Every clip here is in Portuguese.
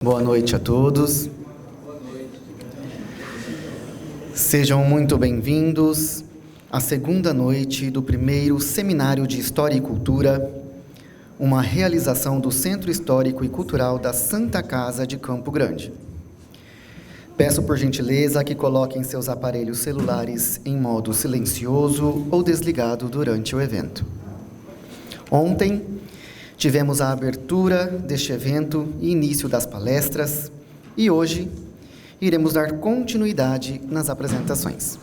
Boa noite a todos. Sejam muito bem-vindos à segunda noite do primeiro Seminário de História e Cultura, uma realização do Centro Histórico e Cultural da Santa Casa de Campo Grande. Peço por gentileza que coloquem seus aparelhos celulares em modo silencioso ou desligado durante o evento. Ontem, tivemos a abertura deste evento e início das palestras, e hoje iremos dar continuidade nas apresentações.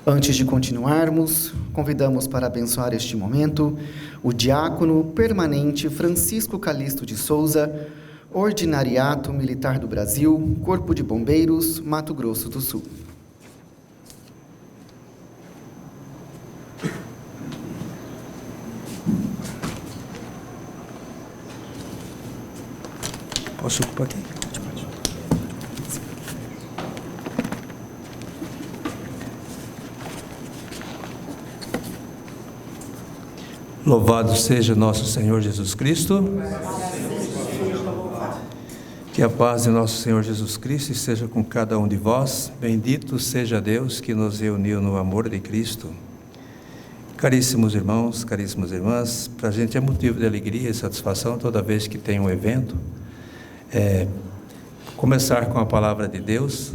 Antes de continuarmos, convidamos para abençoar este momento o diácono permanente Francisco Calixto de Souza, Ordinariato Militar do Brasil, Corpo de Bombeiros, Mato Grosso do Sul. Posso ocupar aqui? Pode. Louvado seja nosso Senhor Jesus Cristo. Que a paz de nosso Senhor Jesus Cristo esteja com cada um de vós. Bendito seja Deus que nos reuniu no amor de Cristo. Caríssimos irmãos, caríssimas irmãs, para a gente é motivo de alegria e satisfação toda vez que tem um evento. Começar com a palavra de Deus,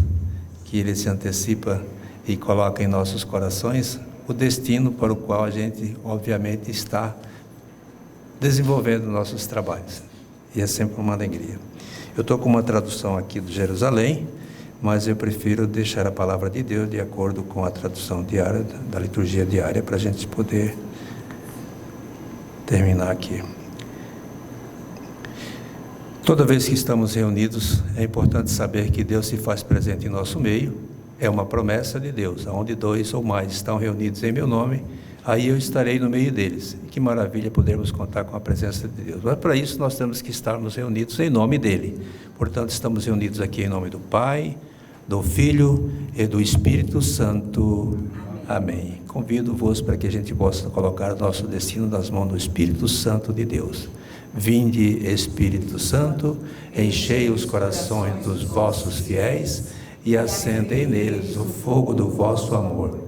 que Ele se antecipa e coloca em nossos corações o destino para o qual a gente, obviamente, está desenvolvendo nossos trabalhos. E é sempre uma alegria. Eu estou com uma tradução aqui do Jerusalém, mas eu prefiro deixar a palavra de Deus de acordo com a tradução diária, da liturgia diária, para a gente poder terminar aqui. Toda vez que estamos reunidos, é importante saber que Deus se faz presente em nosso meio. É uma promessa de Deus, onde 2 ou mais estão reunidos em meu nome, aí eu estarei no meio deles. E que maravilha podermos contar com a presença de Deus. Mas para isso nós temos que estarmos reunidos em nome dEle. Portanto, estamos reunidos aqui em nome do Pai, do Filho e do Espírito Santo. Amém. Convido-vos para que a gente possa colocar o nosso destino nas mãos do Espírito Santo de Deus. Vinde, Espírito Santo, enchei os corações dos vossos fiéis e acendei neles o fogo do vosso amor.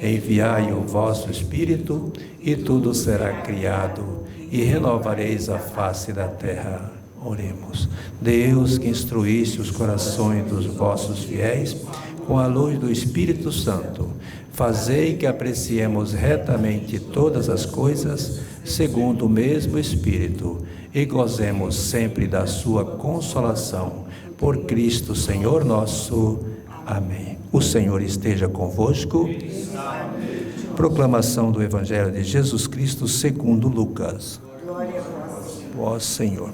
Enviai o vosso Espírito e tudo será criado e renovareis a face da terra. Oremos. Deus, que instruísse os corações dos vossos fiéis com a luz do Espírito Santo, fazei que apreciemos retamente todas as coisas segundo o mesmo Espírito e gozemos sempre da sua consolação. Por Cristo Senhor nosso. Amém. O Senhor esteja convosco. Proclamação do Evangelho de Jesus Cristo segundo Lucas. Glória a vós, Senhor.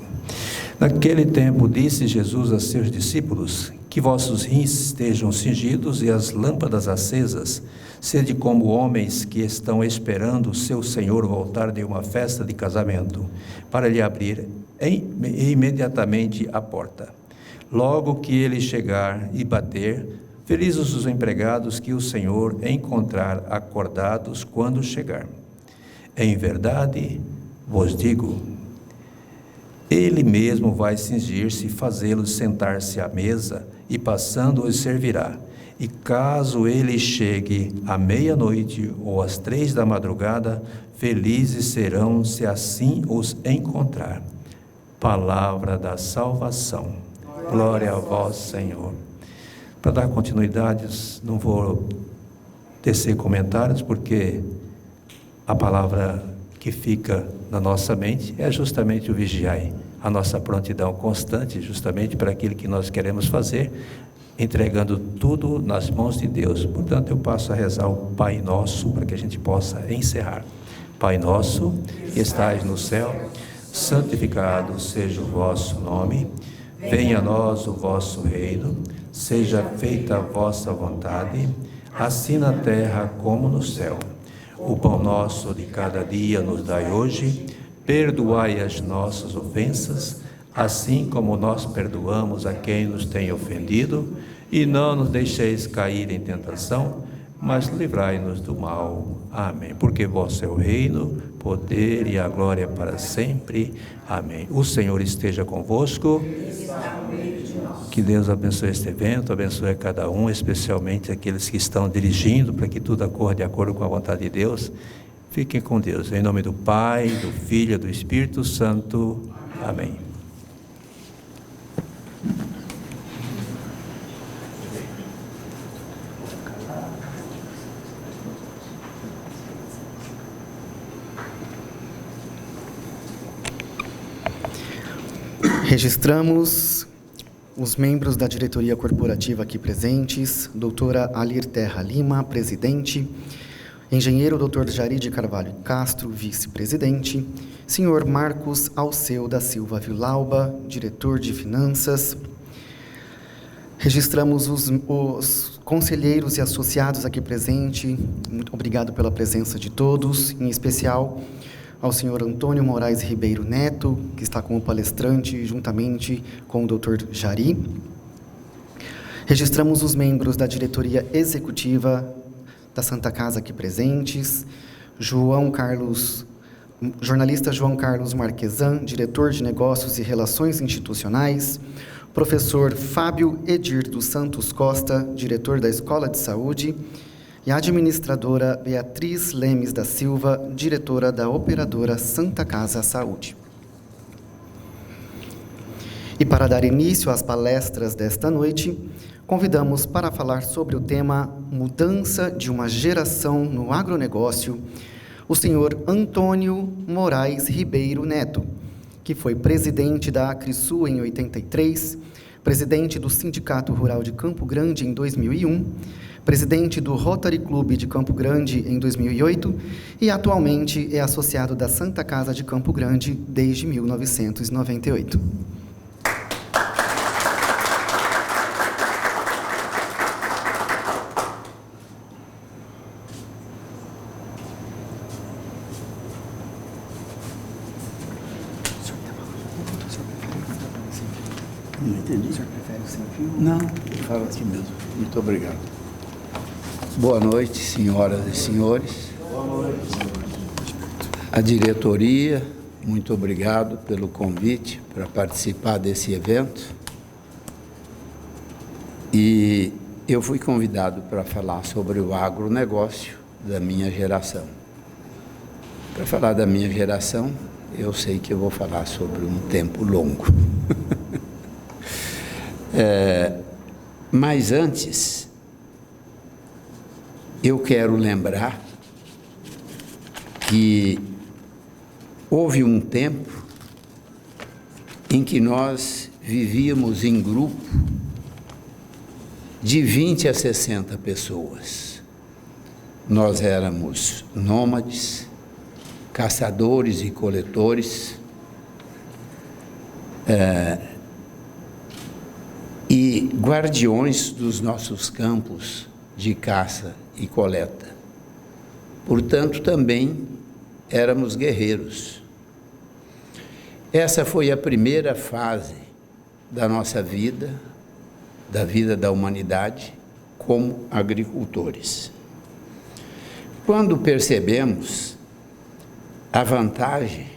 Naquele tempo disse Jesus a seus discípulos: que vossos rins estejam cingidos e as lâmpadas acesas. Sede como homens que estão esperando o seu Senhor voltar de uma festa de casamento, para lhe abrir imediatamente a porta. Logo que ele chegar e bater, felizes os empregados que o Senhor encontrar acordados quando chegar. Em verdade vos digo, ele mesmo vai cingir-se e fazê-los sentar-se à mesa, e passando os servirá. E caso ele chegue à meia-noite ou às 3 da madrugada, felizes serão se assim os encontrar. Palavra da salvação. Glória a vós, Senhor. Para dar continuidade, não vou tecer comentários, porque a palavra que fica na nossa mente é justamente o vigiai, a nossa prontidão constante, justamente para aquilo que nós queremos fazer, entregando tudo nas mãos de Deus. Portanto, eu passo a rezar o Pai Nosso, para que a gente possa encerrar. Pai nosso, que estais no céu, santificado seja o vosso nome, venha a nós o vosso reino, seja feita a vossa vontade, assim na terra como no céu. O pão nosso de cada dia nos dai hoje, perdoai as nossas ofensas, assim como nós perdoamos a quem nos tem ofendido, e não nos deixeis cair em tentação, mas livrai-nos do mal. Amém. Porque vosso é o reino, poder e a glória para sempre. Amém. O Senhor esteja convosco. Que Deus abençoe este evento, abençoe a cada um, especialmente aqueles que estão dirigindo, para que tudo ocorra de acordo com a vontade de Deus. Fiquem com Deus. Em nome do Pai, do Filho e do Espírito Santo. Amém. Registramos os membros da diretoria corporativa aqui presentes, doutora Alir Terra Lima, presidente, engenheiro Dr. Jari de Carvalho Castro, vice-presidente, senhor Marcos Alceu da Silva Vilauba, diretor de finanças. Registramos os conselheiros e associados aqui presentes. Muito obrigado pela presença de todos, em especial ao senhor Antônio Moraes Ribeiro Neto, que está como palestrante, juntamente com o Dr. Jari. Registramos os membros da diretoria executiva da Santa Casa aqui presentes, jornalista João Carlos Marquesan, diretor de Negócios e Relações Institucionais, professor Fábio Edir dos Santos Costa, diretor da Escola de Saúde, e a administradora Beatriz Lemes da Silva, diretora da operadora Santa Casa Saúde. E para dar início às palestras desta noite, convidamos para falar sobre o tema Mudança de uma Geração no Agronegócio, o senhor Antônio Moraes Ribeiro Neto, que foi presidente da Acrisul em 83, presidente do Sindicato Rural de Campo Grande em 2001, presidente do Rotary Clube de Campo Grande em 2008 e atualmente é associado da Santa Casa de Campo Grande desde 1998. Não entendi. O senhor prefere o sem fio? Não, fala aqui mesmo. Muito obrigado. Boa noite, senhoras e senhores. Boa noite. A diretoria, muito obrigado pelo convite para participar desse evento. E eu fui convidado para falar sobre o agronegócio da minha geração. Para falar da minha geração, eu sei que eu vou falar sobre um tempo longo. Mas antes, eu quero lembrar que houve um tempo em que nós vivíamos em grupo de 20 a 60 pessoas. Nós éramos nômades, caçadores e coletores, e guardiões dos nossos campos de caça e coleta. Portanto, também éramos guerreiros. Essa foi a primeira fase da nossa vida, da vida da humanidade, como agricultores. Quando percebemos a vantagem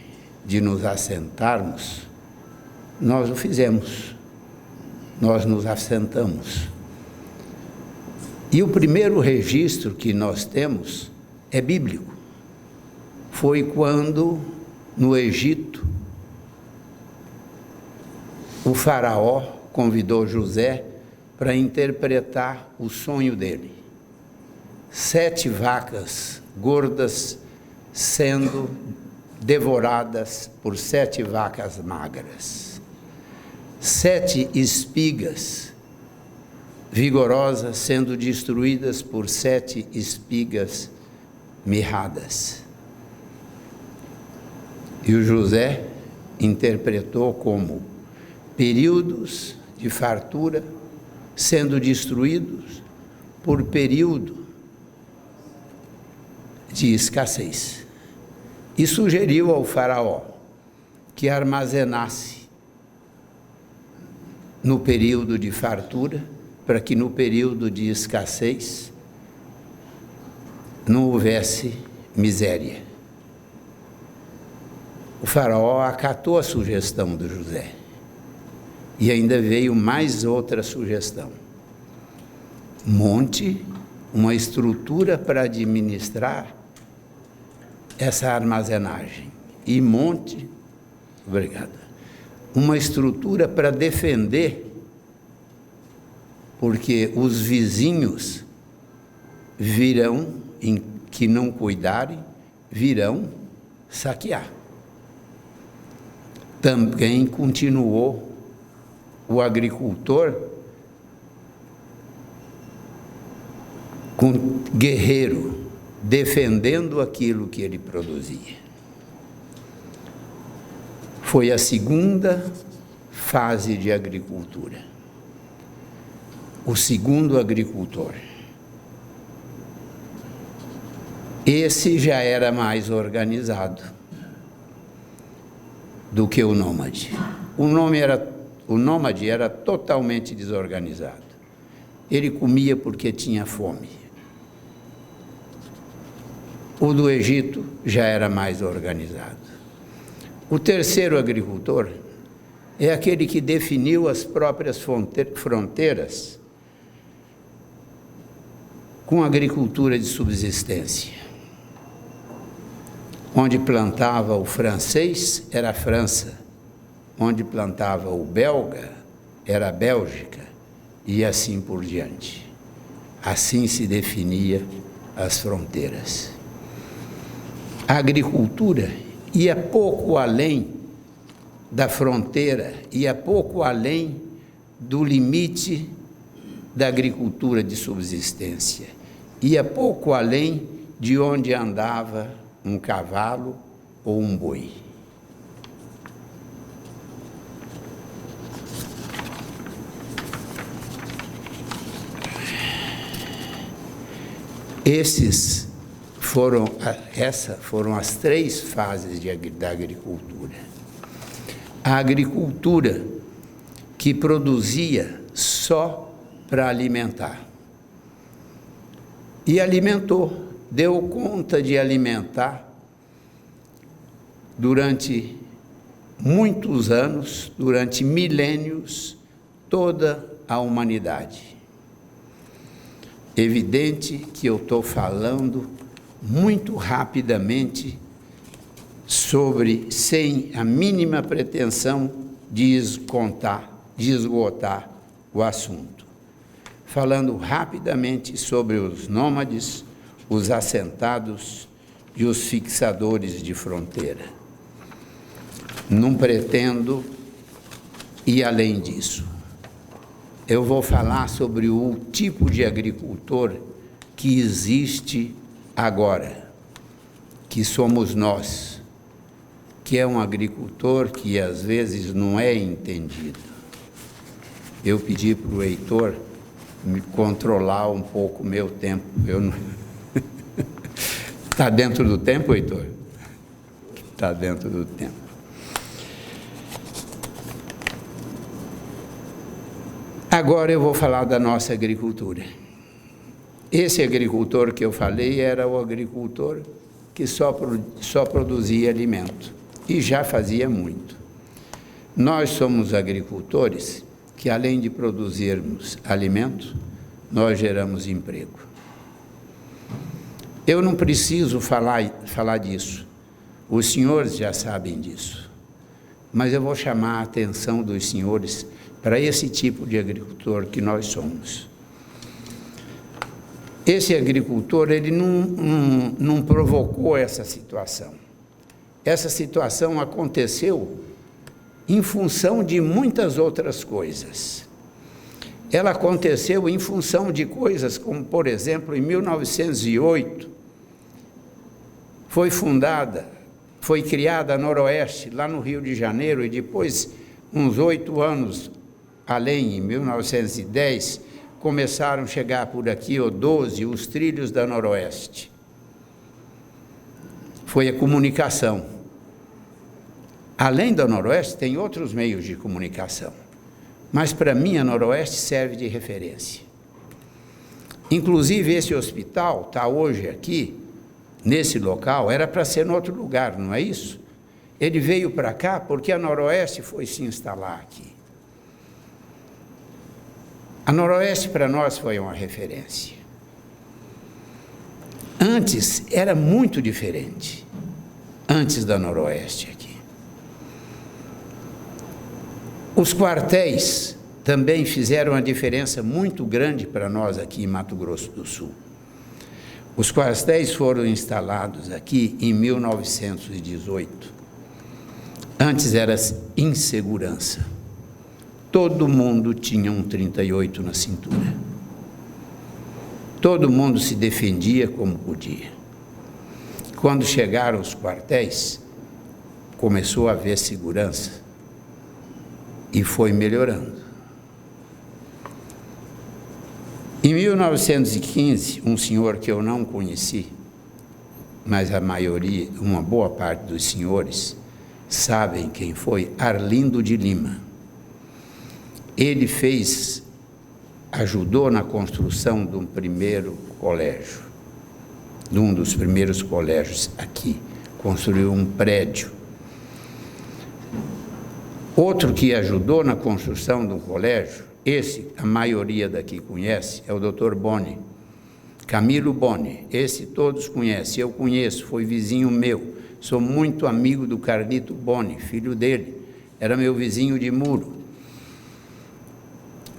de nos assentarmos, nós o fizemos. Nós nos assentamos. E o primeiro registro que nós temos é bíblico. Foi quando, no Egito, o faraó convidou José para interpretar o sonho dele. 7 vacas gordas sendo devoradas por 7 vacas magras. 7 espigas vigorosas sendo destruídas por 7 espigas mirradas. E o José interpretou como períodos de fartura sendo destruídos por período de escassez. E sugeriu ao faraó que armazenasse no período de fartura, para que no período de escassez não houvesse miséria. O faraó acatou a sugestão do José. E ainda veio mais outra sugestão. Monte uma estrutura para administrar essa armazenagem. E monte, obrigado, uma estrutura para defender, porque os vizinhos virão, que não cuidarem, virão saquear. Também continuou o agricultor com guerreiro, defendendo aquilo que ele produzia. Foi a segunda fase de agricultura. O segundo agricultor. Esse já era mais organizado do que o nômade. O nômade era totalmente desorganizado. Ele comia porque tinha fome. O do Egito já era mais organizado. O terceiro agricultor é aquele que definiu as próprias fronteiras com agricultura de subsistência. Onde plantava o francês era a França, onde plantava o belga era a Bélgica, e assim por diante. Assim se definia as fronteiras. A agricultura ia pouco além da fronteira, ia pouco além do limite da agricultura de subsistência, ia pouco além de onde andava um cavalo ou um boi. Essas foram as três fases da agricultura. A agricultura que produzia só para alimentar. E alimentou, deu conta de alimentar durante muitos anos, durante milênios, toda a humanidade. Evidente que eu estou falando muito rapidamente sem a mínima pretensão de esgotar o assunto. Falando rapidamente sobre os nômades, os assentados e os fixadores de fronteira. Não pretendo ir além disso. Eu vou falar sobre o tipo de agricultor que existe agora, que somos nós, que é um agricultor que às vezes não é entendido. Eu pedi para o Heitor me controlar um pouco o meu tempo. Está dentro do tempo, Heitor? Está dentro do tempo. Agora eu vou falar da nossa agricultura. Esse agricultor que eu falei era o agricultor que só produzia alimento, e já fazia muito. Nós somos agricultores que, além de produzirmos alimento, nós geramos emprego. Eu não preciso falar disso, os senhores já sabem disso, mas eu vou chamar a atenção dos senhores para esse tipo de agricultor que nós somos. Esse agricultor, ele não provocou essa situação. Essa situação aconteceu em função de muitas outras coisas. Ela aconteceu em função de coisas como, por exemplo, em 1908, foi criada a Noroeste, lá no Rio de Janeiro, e depois, uns 8 anos além, em 1910, começaram a chegar por aqui, ou 12, os trilhos da Noroeste. Foi a comunicação. Além da Noroeste, tem outros meios de comunicação. Mas, para mim, a Noroeste serve de referência. Inclusive, esse hospital está hoje aqui, nesse local, era para ser em outro lugar, não é isso? Ele veio para cá porque a Noroeste foi se instalar aqui. A Noroeste para nós foi uma referência. Antes era muito diferente, antes da Noroeste aqui. Os quartéis também fizeram uma diferença muito grande para nós aqui em Mato Grosso do Sul. Os quartéis foram instalados aqui em 1918. Antes era insegurança. Todo mundo tinha um 38 na cintura. Todo mundo se defendia como podia. Quando chegaram os quartéis, começou a haver segurança e foi melhorando. Em 1915, um senhor que eu não conheci, mas a maioria, uma boa parte dos senhores, sabem quem foi, Arlindo de Lima. Ele ajudou na construção de um primeiro colégio, de um dos primeiros colégios aqui, construiu um prédio. Outro que ajudou na construção de um colégio, esse a maioria daqui conhece, é o Dr. Boni, Camilo Boni. Esse todos conhecem, eu conheço, foi vizinho meu, sou muito amigo do Carlito Boni, filho dele, era meu vizinho de muro.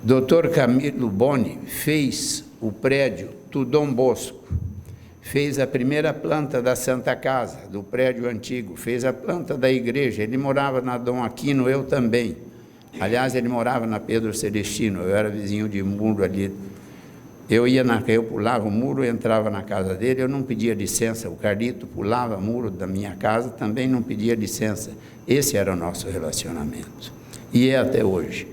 Dr. Camilo Boni fez o prédio do Dom Bosco, fez a primeira planta da Santa Casa, do prédio antigo, fez a planta da igreja, ele morava na Dom Aquino, eu também. Aliás, ele morava na Pedro Celestino, eu era vizinho de muro ali. Eu pulava o muro, entrava na casa dele, eu não pedia licença. O Carlito pulava o muro da minha casa, também não pedia licença. Esse era o nosso relacionamento. E é até hoje.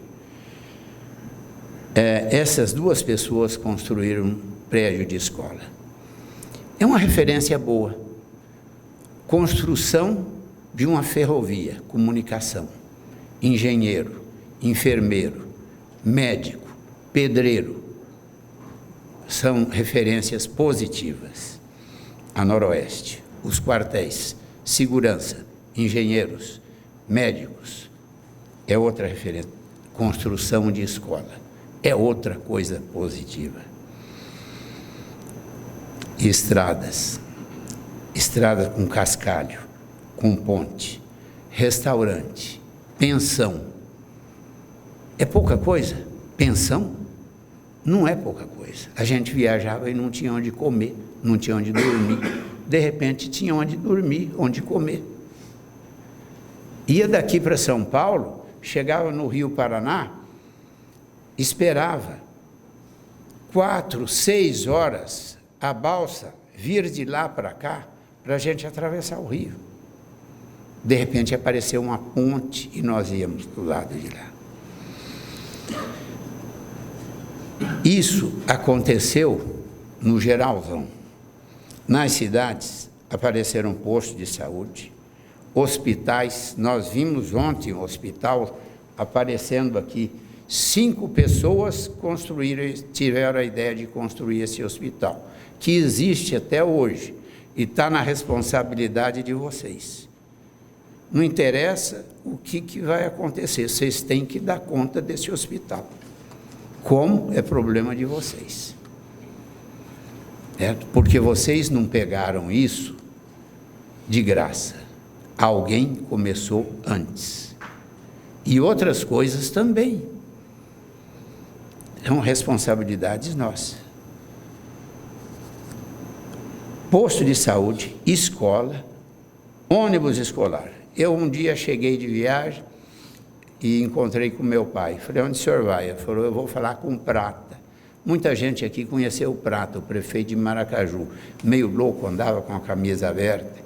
Essas duas pessoas construíram um prédio de escola. É uma referência boa. Construção de uma ferrovia, comunicação, engenheiro, enfermeiro, médico, pedreiro, são referências positivas. A Noroeste, os quartéis, segurança, engenheiros, médicos, é outra referência. Construção de escola, é outra coisa positiva. Estradas com cascalho, com ponte, restaurante, pensão. É pouca coisa? Pensão? Não é pouca coisa. A gente viajava e não tinha onde comer, não tinha onde dormir. De repente tinha onde dormir, onde comer. Ia daqui para São Paulo, chegava no Rio Paraná, esperava 4, 6 horas a balsa vir de lá para cá, para a gente atravessar o rio. De repente apareceu uma ponte e nós íamos do lado de lá. Isso aconteceu no geralzão. Nas cidades apareceram postos de saúde, hospitais. Nós vimos ontem um hospital aparecendo aqui. 5 pessoas tiveram a ideia de construir esse hospital, que existe até hoje e está na responsabilidade de vocês. Não interessa o que vai acontecer, vocês têm que dar conta desse hospital. Como é problema de vocês. Porque vocês não pegaram isso de graça. Alguém começou antes. E outras coisas também. São responsabilidades nossas. Posto de saúde, escola, ônibus escolar. Eu um dia cheguei de viagem e encontrei com meu pai. Falei, onde o senhor vai? Ele falou, eu vou falar com o Prata. Muita gente aqui conheceu o Prata, o prefeito de Maracaju. Meio louco, andava com a camisa aberta.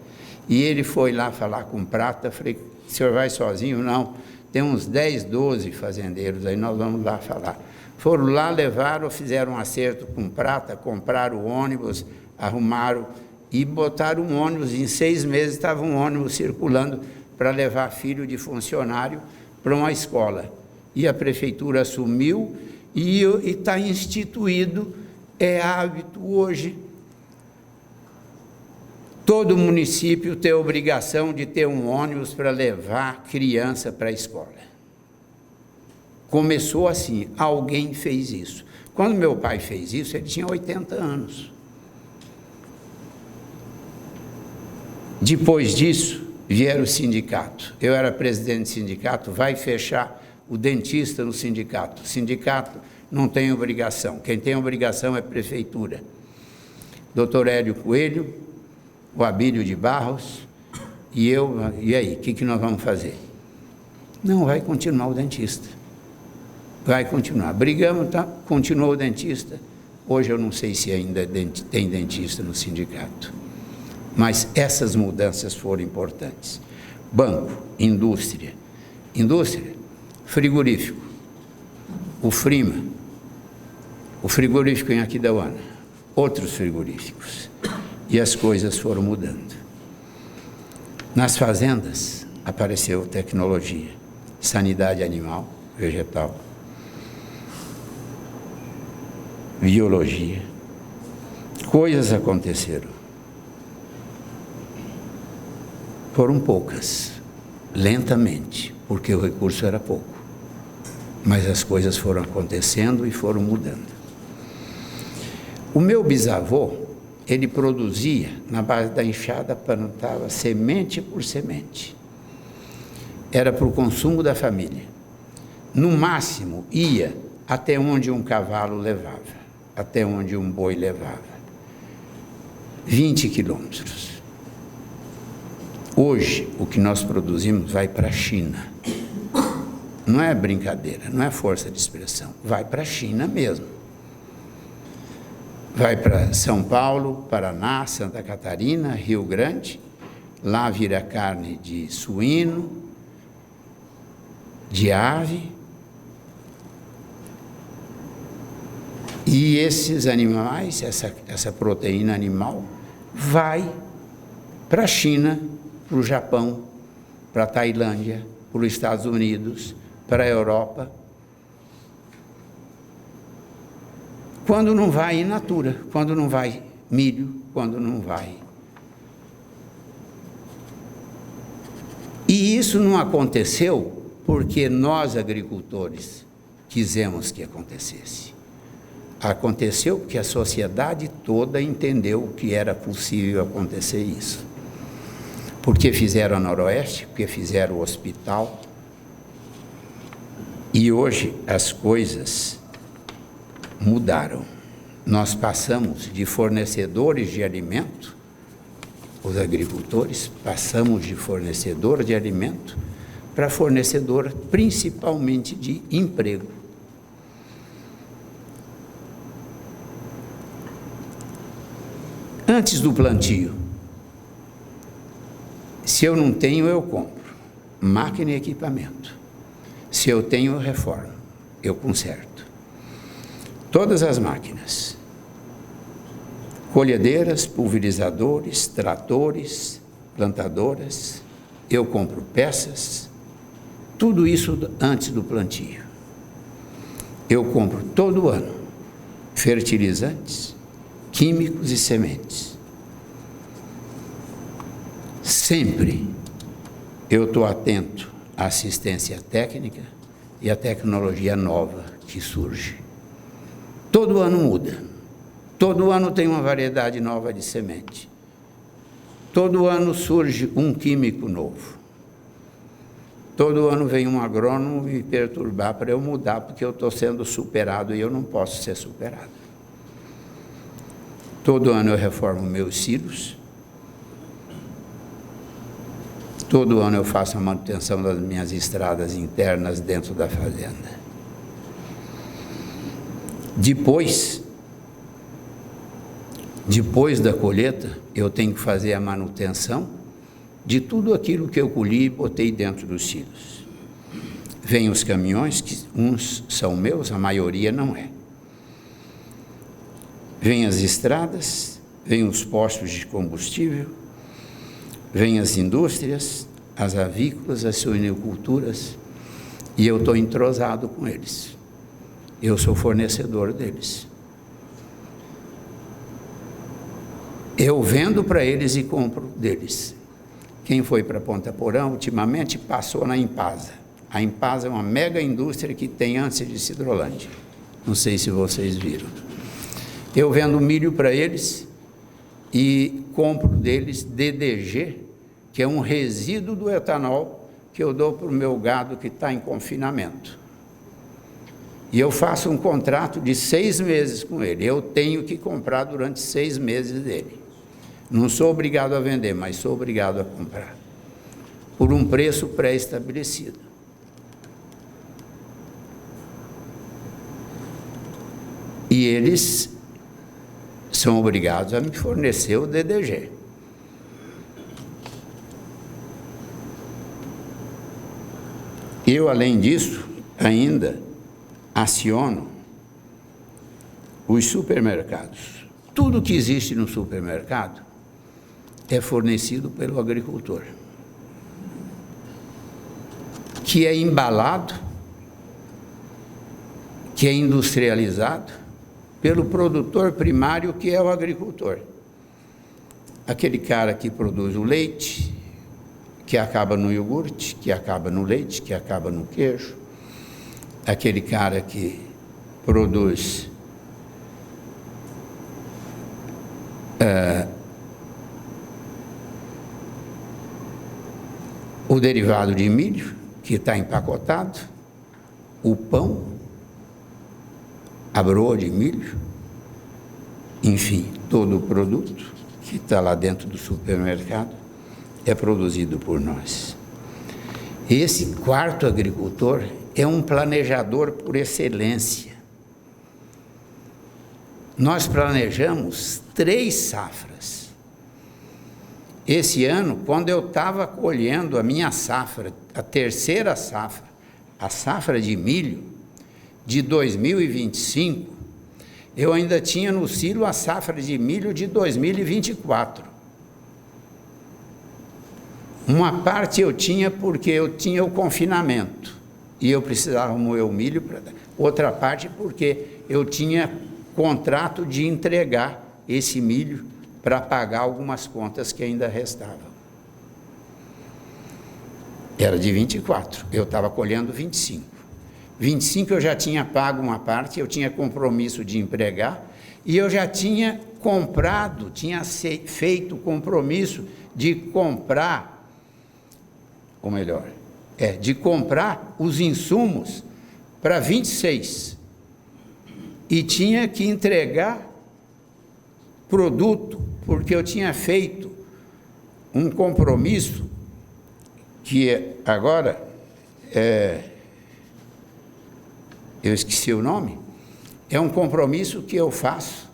E ele foi lá falar com o Prata. Falei, o senhor vai sozinho? Não, tem uns 10, 12 fazendeiros, aí nós vamos lá falar. Foram lá, levaram, fizeram um acerto com o Prata, compraram o ônibus, arrumaram e botaram um ônibus. Em 6 meses estava um ônibus circulando para levar filho de funcionário para uma escola. E a prefeitura assumiu e está instituído É hábito hoje todo município ter a obrigação de ter um ônibus para levar criança para a escola. Começou assim, alguém fez isso. Quando meu pai fez isso, ele tinha 80 anos. Depois disso, vieram o sindicato. Eu era presidente do sindicato, vai fechar o dentista no sindicato. O sindicato não tem obrigação, quem tem obrigação é a prefeitura. Dr. Hélio Coelho, o Abílio de Barros, e eu, e aí, o que nós vamos fazer? Não, vai continuar o dentista. Vai continuar. Brigamos, tá? Continuou o dentista. Hoje eu não sei se ainda tem dentista no sindicato. Mas essas mudanças foram importantes. Banco, indústria, frigorífico, o Frima, o frigorífico em Aquidauana, outros frigoríficos. E as coisas foram mudando. Nas fazendas apareceu tecnologia, sanidade animal, vegetal, biologia. Coisas aconteceram. Foram poucas, lentamente, porque o recurso era pouco. Mas as coisas foram acontecendo e foram mudando. O meu bisavô, ele produzia, na base da enxada, plantava semente por semente. Era para o consumo da família. No máximo, ia até onde um cavalo levava, até onde um boi levava. 20 quilômetros. Hoje, o que nós produzimos vai para a China. Não é brincadeira, não é força de expressão. Vai para a China mesmo. Vai para São Paulo, Paraná, Santa Catarina, Rio Grande. Lá vira carne de suíno, de ave. E esses animais, essa proteína animal, vai para a China, para o Japão, para a Tailândia, para os Estados Unidos, para a Europa. Quando não vai in natura, quando não vai milho, quando não vai. E isso não aconteceu porque nós, agricultores, quisemos que acontecesse. Aconteceu porque a sociedade toda entendeu que era possível acontecer isso. Porque fizeram a Noroeste, porque fizeram o hospital. E hoje as coisas mudaram. Nós passamos de fornecedores de alimento, os agricultores, passamos de fornecedor de alimento para fornecedor principalmente de emprego. Antes do plantio, se eu não tenho, eu compro máquina e equipamento. Se eu tenho, eu reformo, eu conserto. Todas as máquinas, colhedeiras, pulverizadores, tratores, plantadoras, eu compro peças, tudo isso antes do plantio. Eu compro todo ano fertilizantes, químicos e sementes. Sempre eu estou atento à assistência técnica e à tecnologia nova que surge. Todo ano muda. Todo ano tem uma variedade nova de semente. Todo ano surge um químico novo. Todo ano vem um agrônomo me perturbar para eu mudar, porque eu estou sendo superado e eu não posso ser superado. Todo ano eu reformo meus silos. Todo ano eu faço a manutenção das minhas estradas internas dentro da fazenda. Depois da colheita, eu tenho que fazer a manutenção de tudo aquilo que eu colhi e botei dentro dos silos. Vêm os caminhões, que uns são meus, a maioria não é. Vêm as estradas, vêm os postos de combustível, vêm as indústrias, as avícolas, as suinoculturas, e eu estou entrosado com eles. Eu sou fornecedor deles. Eu vendo para eles e compro deles. Quem foi para Ponta Porã ultimamente passou na Impasa. A Impasa é uma mega indústria que tem antes de Cidrolândia. Não sei se vocês viram. Eu vendo milho para eles e compro deles DDG, que é um resíduo do etanol que eu dou para o meu gado que está em confinamento. E eu faço um contrato de 6 meses com ele. Eu tenho que comprar durante 6 meses dele. Não sou obrigado a vender, mas sou obrigado a comprar. Por um preço pré-estabelecido. E eles são obrigados a me fornecer o DDG. Eu, além disso, ainda aciono os supermercados. Tudo que existe no supermercado é fornecido pelo agricultor, que é embalado, que é industrializado pelo produtor primário, que é o agricultor. Aquele cara que produz o leite, que acaba no iogurte, que acaba no leite, que acaba no queijo. Aquele cara que produz o derivado de milho, que está empacotado, o pão, a broa de milho, enfim, todo o produto que está lá dentro do supermercado é produzido por nós. Esse quarto agricultor é um planejador por excelência. Nós planejamos 3 safras. Esse ano, quando eu estava colhendo a minha safra, a terceira safra, a safra de milho de 2025, eu ainda tinha no silo a safra de milho de 2024. Uma parte eu tinha porque eu tinha o confinamento e eu precisava moer o milho, outra parte porque eu tinha contrato de entregar esse milho para pagar algumas contas que ainda restavam. Era de 24, eu estava colhendo 25. 25 eu já tinha pago uma parte, eu tinha compromisso de empregar, e eu já tinha comprado, tinha feito compromisso de comprar, ou melhor, de comprar os insumos para 26. E tinha que entregar produto, porque eu tinha feito um compromisso que agora eu esqueci o nome, é um compromisso que eu faço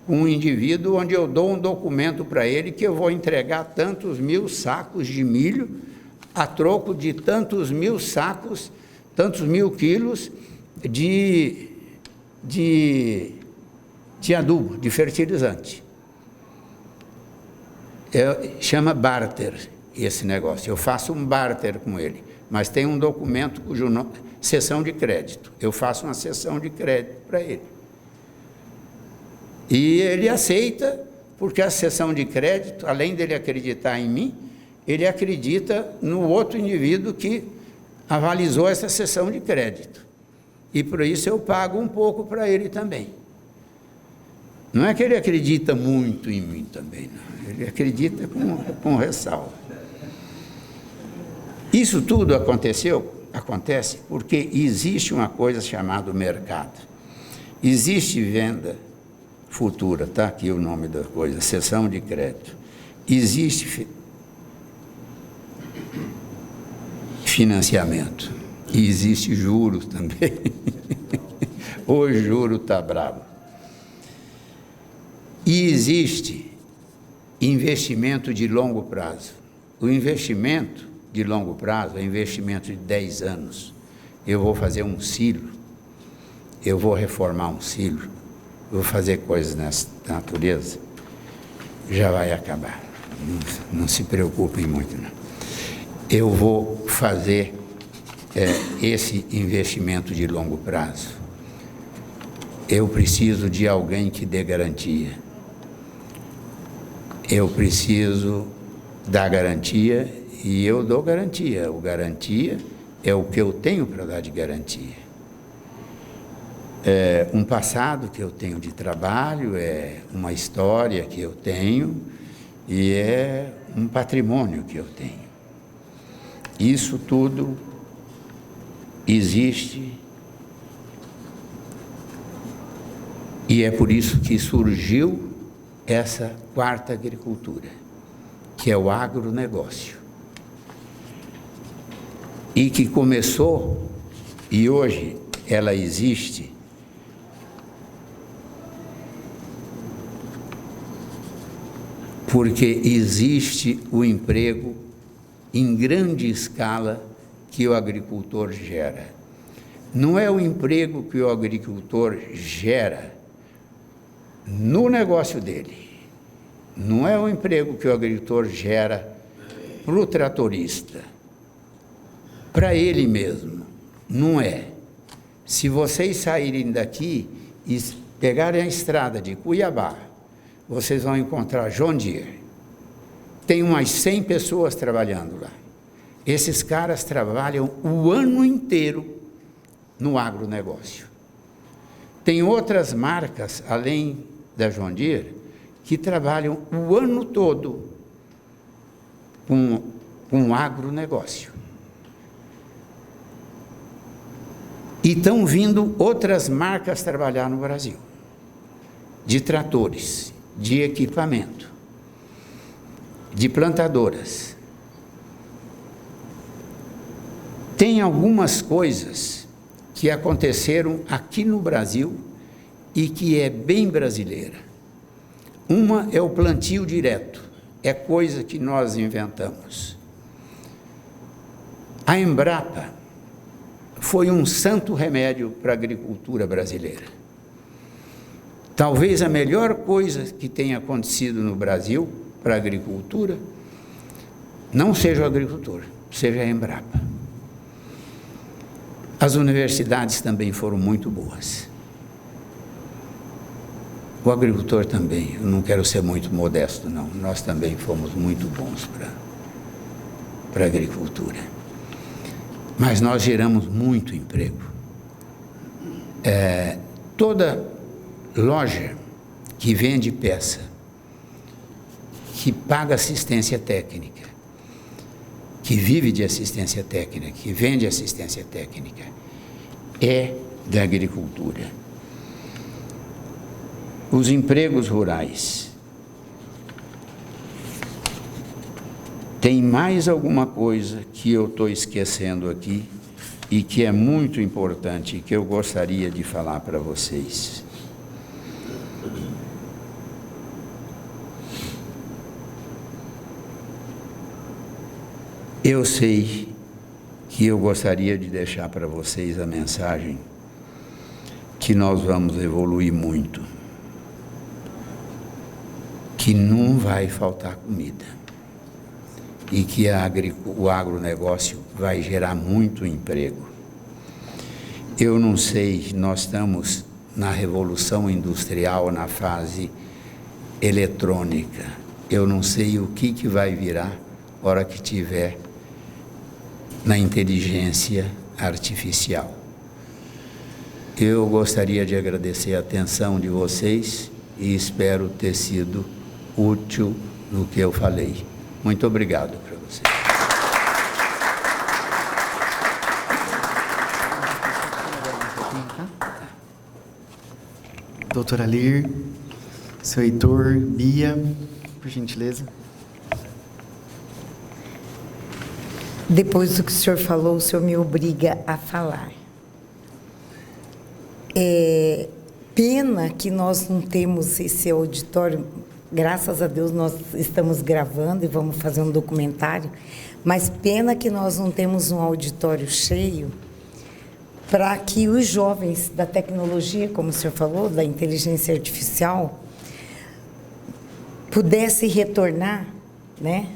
com um indivíduo onde eu dou um documento para ele que eu vou entregar tantos 1000 sacos de milho a troco de tantos 1000 sacos, tantos 1000 quilos de adubo, de fertilizante. Chama barter esse negócio. Eu faço um barter com ele, mas tem um documento cujo nome, cessão de crédito. Eu faço uma cessão de crédito para ele. E ele aceita, porque a cessão de crédito, além dele acreditar em mim, ele acredita no outro indivíduo que avalizou essa cessão de crédito. E por isso eu pago um pouco para ele também. Não é que ele acredita muito em mim também, não. Ele acredita com ressalva. Isso tudo acontece porque existe uma coisa chamada mercado. Existe venda futura, está aqui o nome da coisa, cessão de crédito. Existe financiamento. E existe juros também. O juro está bravo. E existe investimento de longo prazo. O investimento de longo prazo é investimento de 10 anos. Eu vou fazer um silo, eu vou reformar um silo, vou fazer coisas nessa natureza, já vai acabar. Não se preocupem muito, não. Eu vou fazer esse investimento de longo prazo. Eu preciso de alguém que dê garantia. eu preciso dar garantia, e eu dou garantia. O garantia é o que eu tenho para dar de garantia. É um passado que eu tenho de trabalho, é uma história que eu tenho e é um patrimônio que eu tenho. Isso tudo existe e é por isso que surgiu essa quarta agricultura, que é o agronegócio. E que começou, e hoje ela existe, porque existe o emprego em grande escala que o agricultor gera. Não é o emprego que o agricultor gera no negócio dele. Não é o emprego que o agricultor gera para o tratorista, para ele mesmo. Não é. Se vocês saírem daqui e pegarem a estrada de Cuiabá, vocês vão encontrar John Deere. Tem umas 100 pessoas trabalhando lá. Esses caras trabalham o ano inteiro no agronegócio. Tem outras marcas, além da John Deere, que trabalham o ano todo com o agronegócio. E estão vindo outras marcas trabalhar no Brasil, de tratores, de equipamento, de plantadoras. Tem algumas coisas que aconteceram aqui no Brasil e que é bem brasileira. Uma é o plantio direto, é coisa que nós inventamos. A Embrapa foi um santo remédio para a agricultura brasileira. Talvez a melhor coisa que tenha acontecido no Brasil para a agricultura não seja o agricultor, seja a Embrapa. As universidades também foram muito boas. O agricultor também, eu não quero ser muito modesto, não. Nós também fomos muito bons para a agricultura. Mas nós geramos muito emprego. Toda loja que vende peça, que paga assistência técnica, que vive de assistência técnica, que vende assistência técnica, é da agricultura. Os empregos rurais. Tem mais alguma coisa que eu estou esquecendo aqui e que é muito importante e que eu gostaria de falar para vocês. Eu sei que eu gostaria de deixar para vocês a mensagem que nós vamos evoluir muito, que não vai faltar comida e que o agronegócio vai gerar muito emprego. Eu não sei, nós estamos na revolução industrial, na fase eletrônica. Eu não sei o que vai virar a hora que tiver na inteligência artificial. Eu gostaria de agradecer a atenção de vocês e espero ter sido útil no que eu falei. Muito obrigado para vocês. Doutora Lir, seu Heitor, Bia, por gentileza. Depois do que o senhor falou, o senhor me obriga a falar. Pena que nós não temos esse auditório. Graças a Deus nós estamos gravando e vamos fazer um documentário, mas pena que nós não temos um auditório cheio para que os jovens da tecnologia, como o senhor falou, da inteligência artificial, pudessem retornar, né,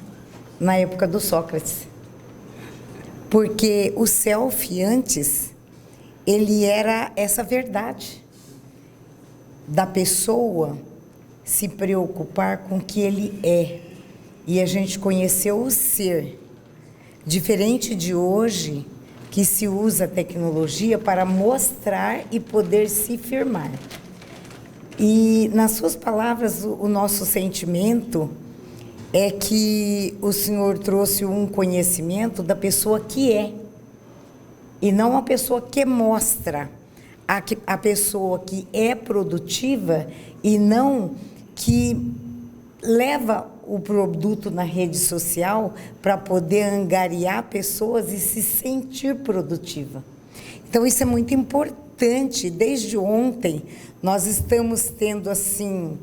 na época do Sócrates. Porque o selfie antes, ele era essa verdade da pessoa se preocupar com o que ele é. E a gente conheceu o ser. Diferente de hoje, que se usa a tecnologia para mostrar e poder se firmar. E, nas suas palavras, o nosso sentimento é que o Senhor trouxe um conhecimento da pessoa que é, e não a pessoa que mostra, a pessoa que é produtiva e não que leva o produto na rede social para poder angariar pessoas e se sentir produtiva. Então, isso é muito importante. Desde ontem, nós estamos tendo, assim,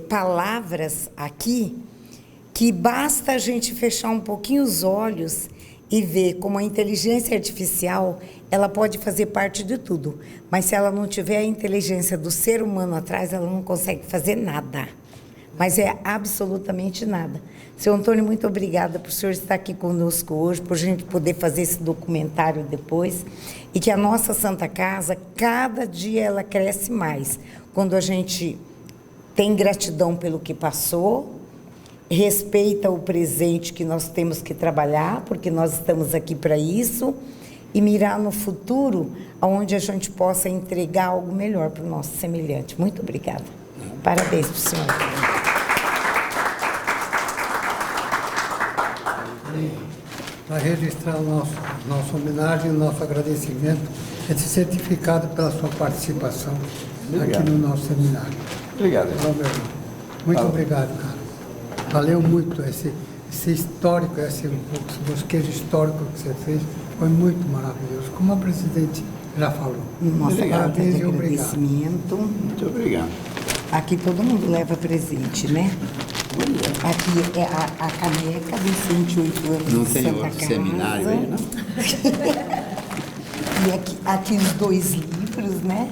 palavras aqui que basta a gente fechar um pouquinho os olhos e ver como a inteligência artificial, ela pode fazer parte de tudo, mas se ela não tiver a inteligência do ser humano atrás, ela não consegue fazer nada. Mas é absolutamente nada. Seu Antônio, muito obrigada por o senhor estar aqui conosco hoje, por a gente poder fazer esse documentário depois, e que a nossa Santa Casa, cada dia ela cresce mais, quando a gente tem gratidão pelo que passou, respeita o presente que nós temos que trabalhar, porque nós estamos aqui para isso, e mirar no futuro, onde a gente possa entregar algo melhor para o nosso semelhante. Muito obrigada. Parabéns para o senhor. Para registrar nossa homenagem, nosso agradecimento, esse certificado pela sua participação aqui no nosso seminário. Obrigado. Muito obrigado, cara. Valeu muito esse histórico, esse bosquejo histórico que você fez, foi muito maravilhoso, como a presidente já falou. Nossa carta de agradecimento. Muito obrigado. Aqui todo mundo leva presente, né? Aqui é a caneca dos 108 anos Não de tem Santa outro Casa. seminário aí, não? E aqui os 2 livros, né?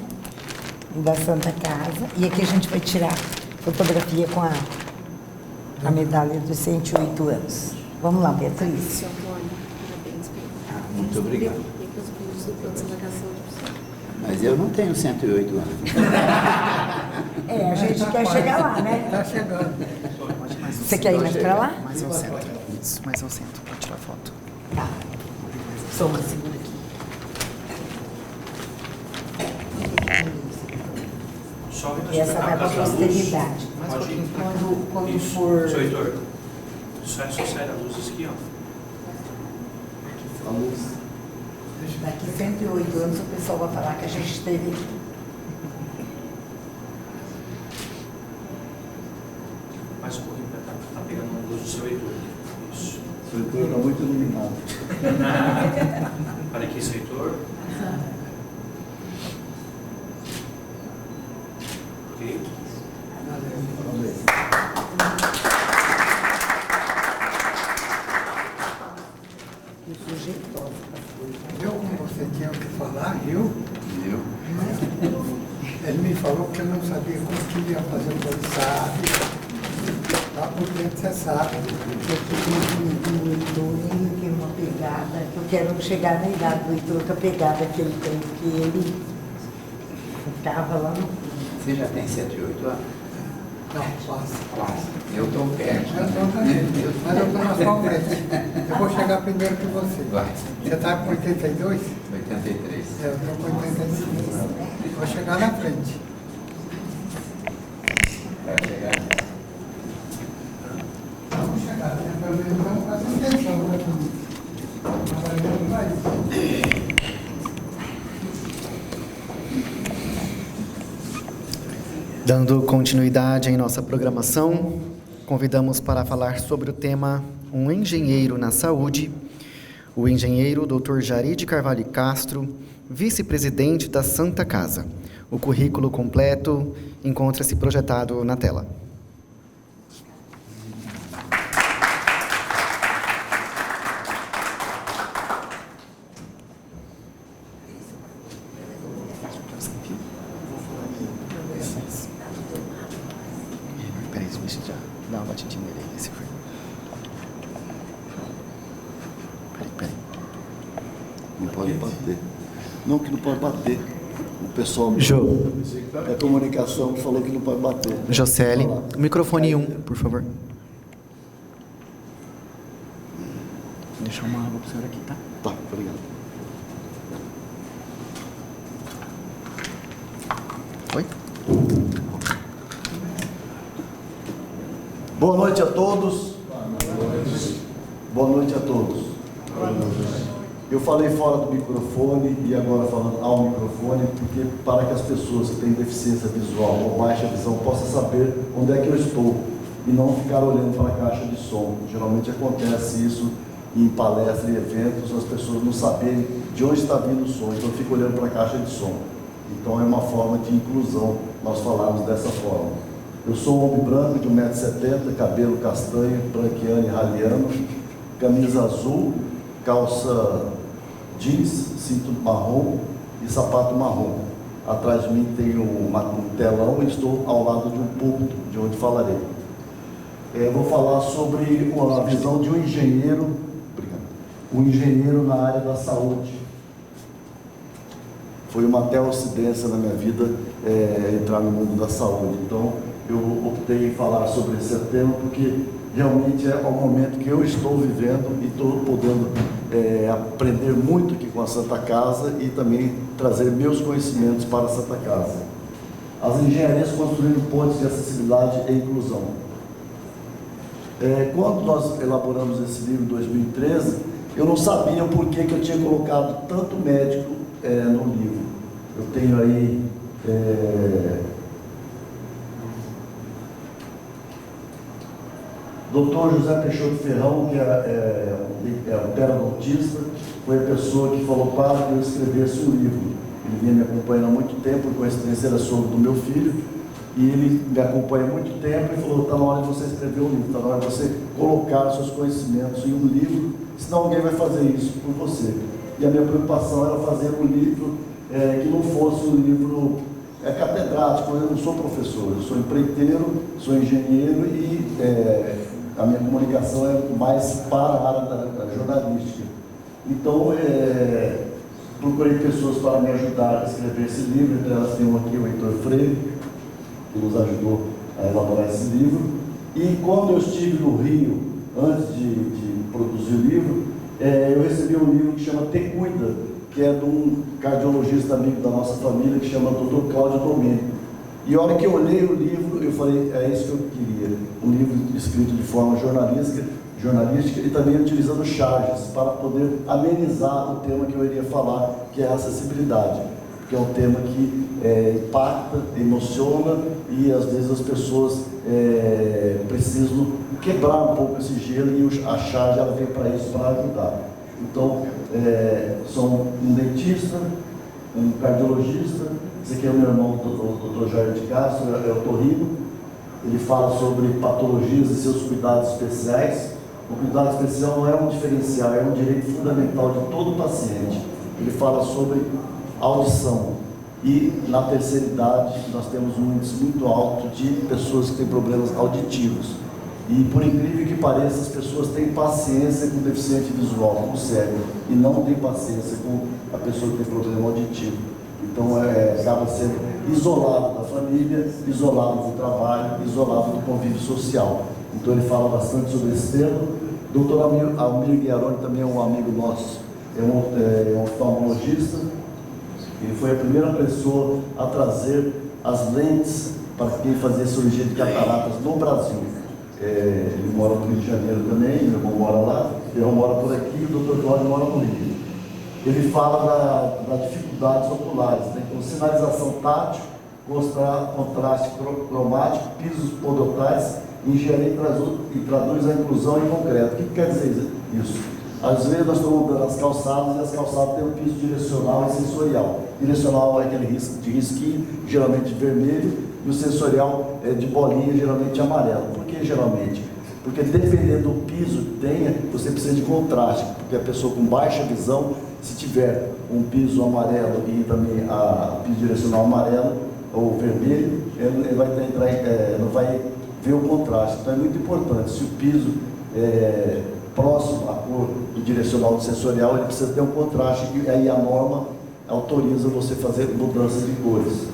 Da Santa Casa. E aqui a gente vai tirar fotografia com a medalha dos 108 anos. Vamos lá, Beatriz. Seu Antônio, parabéns pelo Muito obrigado. e pelos brilhos do plano Santa Casa Saúde. Mas eu não tenho 108 anos. A gente quer chegar lá, né? Está chegando. Você quer ir mais para lá? Mais ao centro. Isso, mais ao centro, para tirar foto. Tá. Soma, segura aqui. E essa vai para a posteridade. Quando for... Seu Heitor, só sai a luz aqui, ó. Daqui 108 anos o pessoal vai falar que a gente esteve aqui. Mais um pouquinho para cá, tá pegando a luz do seu Heitor. Isso. O Heitor está muito iluminado. Olha aqui, seu Heitor. Ok. O sujeito toca. Viu como você tinha o que falar, viu? Viu? Ele me falou que eu não sabia como que ele ia fazer o sabe. Tá por dentro, você sabe. Eu tenho o Heitor, ele tem uma pegada, que eu quero chegar na idade do Heitor, com a pegada que ele tem, porque ele ficava lá no... Você já tem 108 anos? Não, quase. Eu estou perto. Eu estou também, mas eu estou na sua frente. Eu vou chegar primeiro que você. Vai. Você está com 82? 83. Eu estou com 85. Vou chegar na frente. Vai chegar. Vamos chegar, né? Pelo menos vamos fazer intenção, né? Trabalhando mais. Dando continuidade em nossa programação, convidamos para falar sobre o tema Um Engenheiro na Saúde, o engenheiro Dr. Jari de Carvalho Castro, vice-presidente da Santa Casa. O currículo completo encontra-se projetado na tela. Peraí, deixa eu já dar uma batidinha nele aí, se for. Peraí. Não pode bater. Não, que não pode bater. O pessoal da comunicação que falou que não pode bater. Jocely, microfone 1, por favor. Deixa uma água para o senhor aqui, tá? Tá, obrigado. Oi? Boa noite a todos. Boa noite a todos. Eu falei fora do microfone e agora falando ao microfone, porque para que as pessoas que têm deficiência visual ou baixa visão possam saber onde é que eu estou e não ficar olhando para a caixa de som. Geralmente acontece isso em palestras e eventos, as pessoas não saberem de onde está vindo o som, então fica olhando para a caixa de som. Então é uma forma de inclusão, nós falarmos dessa forma. Eu sou um homem branco de 1,70 m, cabelo castanho, branqueano e raliano, camisa azul, calça jeans, cinto marrom e sapato marrom. Atrás de mim tem um telão e estou ao lado de um púlpito, de onde falarei. Vou falar sobre a visão de um engenheiro na área da saúde. Foi uma coincidência na minha vida entrar no mundo da saúde. Então, eu optei em falar sobre esse tema porque realmente é o momento que eu estou vivendo e estou podendo aprender muito aqui com a Santa Casa e também trazer meus conhecimentos para a Santa Casa. As engenharias construíram pontes de acessibilidade e inclusão. Quando nós elaboramos esse livro em 2013, eu não sabia por que eu tinha colocado tanto médico no livro. Eu tenho aí Dr. José Peixoto Ferrão, que é um periodontista, foi a pessoa que falou para que eu escrevesse um livro. Ele vinha me acompanhando há muito tempo, por coincidência era sogro do meu filho, e ele me acompanha há muito tempo e falou: está na hora de você escrever um livro, está na hora de você colocar seus conhecimentos em um livro, senão alguém vai fazer isso por você. E a minha preocupação era fazer um livro que não fosse um livro catedrático. Eu não sou professor, eu sou empreiteiro, sou engenheiro e a minha comunicação é mais para a área da jornalística. Então, procurei pessoas para me ajudar a escrever esse livro. Entre elas tem aqui o Heitor Freire, que nos ajudou a elaborar esse livro. E quando eu estive no Rio, antes de produzir o livro, eu recebi um livro que chama Te Cuida, que é de um cardiologista amigo da nossa família, que chama Dr. Cláudio Domênico. E a hora que eu olhei o livro, eu falei: é isso que eu queria, um livro escrito de forma jornalística e também utilizando charges para poder amenizar o tema que eu iria falar, que é a acessibilidade, que é um tema que impacta, emociona e às vezes as pessoas precisam quebrar um pouco esse gelo e a charge ela vem para isso, para ajudar. Então, sou um dentista, um cardiologista. Esse aqui é o meu irmão, o Dr. Jair de Castro, é o Torrino. Ele fala sobre patologias e seus cuidados especiais. O cuidado especial não é um diferencial, é um direito fundamental de todo paciente. Ele fala sobre audição. E na terceira idade nós temos um índice muito alto de pessoas que têm problemas auditivos. E por incrível que pareça, as pessoas têm paciência com o deficiente visual, com o cego, e não têm paciência com a pessoa que tem problema auditivo. Então acaba sendo isolado da família, isolado do trabalho, isolado do convívio social. Então ele fala bastante sobre esse tema. Dr. Almir Guiaroni também é um amigo nosso, é um oftalmologista. Ele foi a primeira pessoa a trazer as lentes para quem fazia cirurgia de cataratas no Brasil. Ele mora no Rio de Janeiro também, meu irmão mora lá, eu moro por aqui, o Dr. Cláudio mora no Rio. Ele fala das dificuldades oculares, né? Então, sinalização tátil, contraste cromático, pisos podotais, engenharia e traduz a inclusão em concreto. O que quer dizer isso? Às vezes nós estamos andando nas calçadas e as calçadas têm um piso direcional e sensorial. Direcional é aquele de risquinho, geralmente vermelho, e o sensorial é de bolinha, geralmente amarelo. Por que geralmente? Porque dependendo do piso que tenha, você precisa de contraste, porque a pessoa com baixa visão, se tiver um piso amarelo e também a piso direcional amarelo ou vermelho, ele vai não vai ver o contraste. Então é muito importante, se o piso próximo à cor do direcional do sensorial, ele precisa ter um contraste, e aí a norma autoriza você fazer mudança de cores.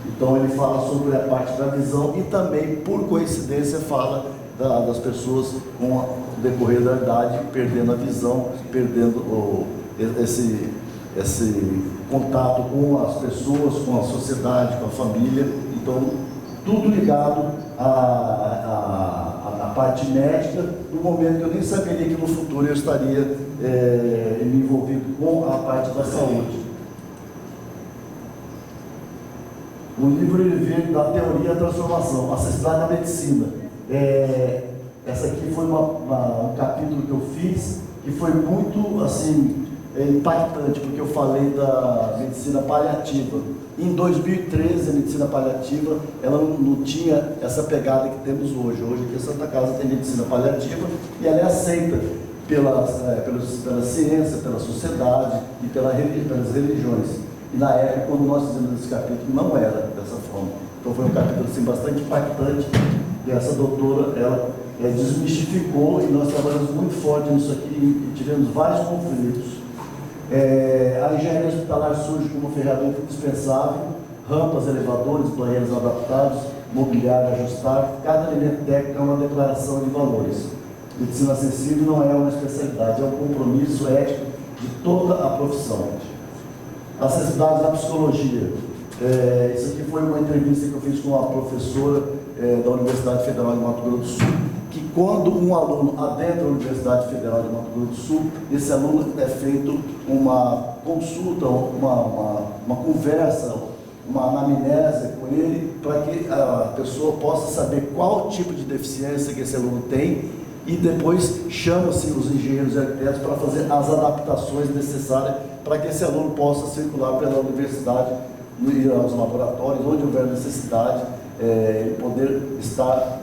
Então ele fala sobre a parte da visão e também, por coincidência, fala das pessoas com o decorrer da idade perdendo a visão, perdendo esse contato com as pessoas, com a sociedade, com a família. Então, tudo ligado à parte médica, no momento que eu nem saberia que no futuro eu estaria me envolvido com a parte da saúde. O livro ele vem da teoria da transformação, a necessidade da medicina. Essa aqui foi um capítulo que eu fiz que foi muito assim impactante, porque eu falei da medicina paliativa. Em 2013, a medicina paliativa ela não tinha essa pegada que temos hoje. Hoje aqui em Santa Casa tem medicina paliativa e ela é aceita pela ciência, pela sociedade e pelas religiões. E na época, quando nós fizemos esse capítulo, não era dessa forma. Então foi um capítulo assim, bastante impactante. E essa doutora, ela desmistificou, e nós trabalhamos muito forte nisso aqui e tivemos vários conflitos. A engenharia hospitalar surge como ferramenta indispensável, rampas, elevadores, banheiros adaptados, mobiliário ajustado. Cada elemento técnico é uma declaração de valores. Medicina acessível não é uma especialidade, é um compromisso ético de toda a profissão. Acessibilidade da psicologia. Isso aqui foi uma entrevista que eu fiz com uma professora da Universidade Federal de Mato Grosso do Sul, que quando um aluno adentra a Universidade Federal de Mato Grosso do Sul, esse aluno é feito uma consulta, uma conversa, uma anamnese com ele, para que a pessoa possa saber qual tipo de deficiência que esse aluno tem, e depois chama-se os engenheiros e arquitetos para fazer as adaptações necessárias para que esse aluno possa circular pela universidade, ir aos laboratórios, onde houver necessidade, e poder estar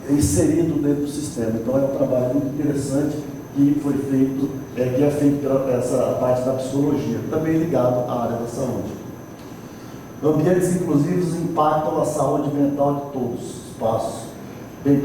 inserido dentro do sistema. Então é um trabalho muito interessante que foi feito, que é feito pela essa parte da psicologia, também ligado à área da saúde. Ambientes inclusivos impactam a saúde mental de todos. Espaços bem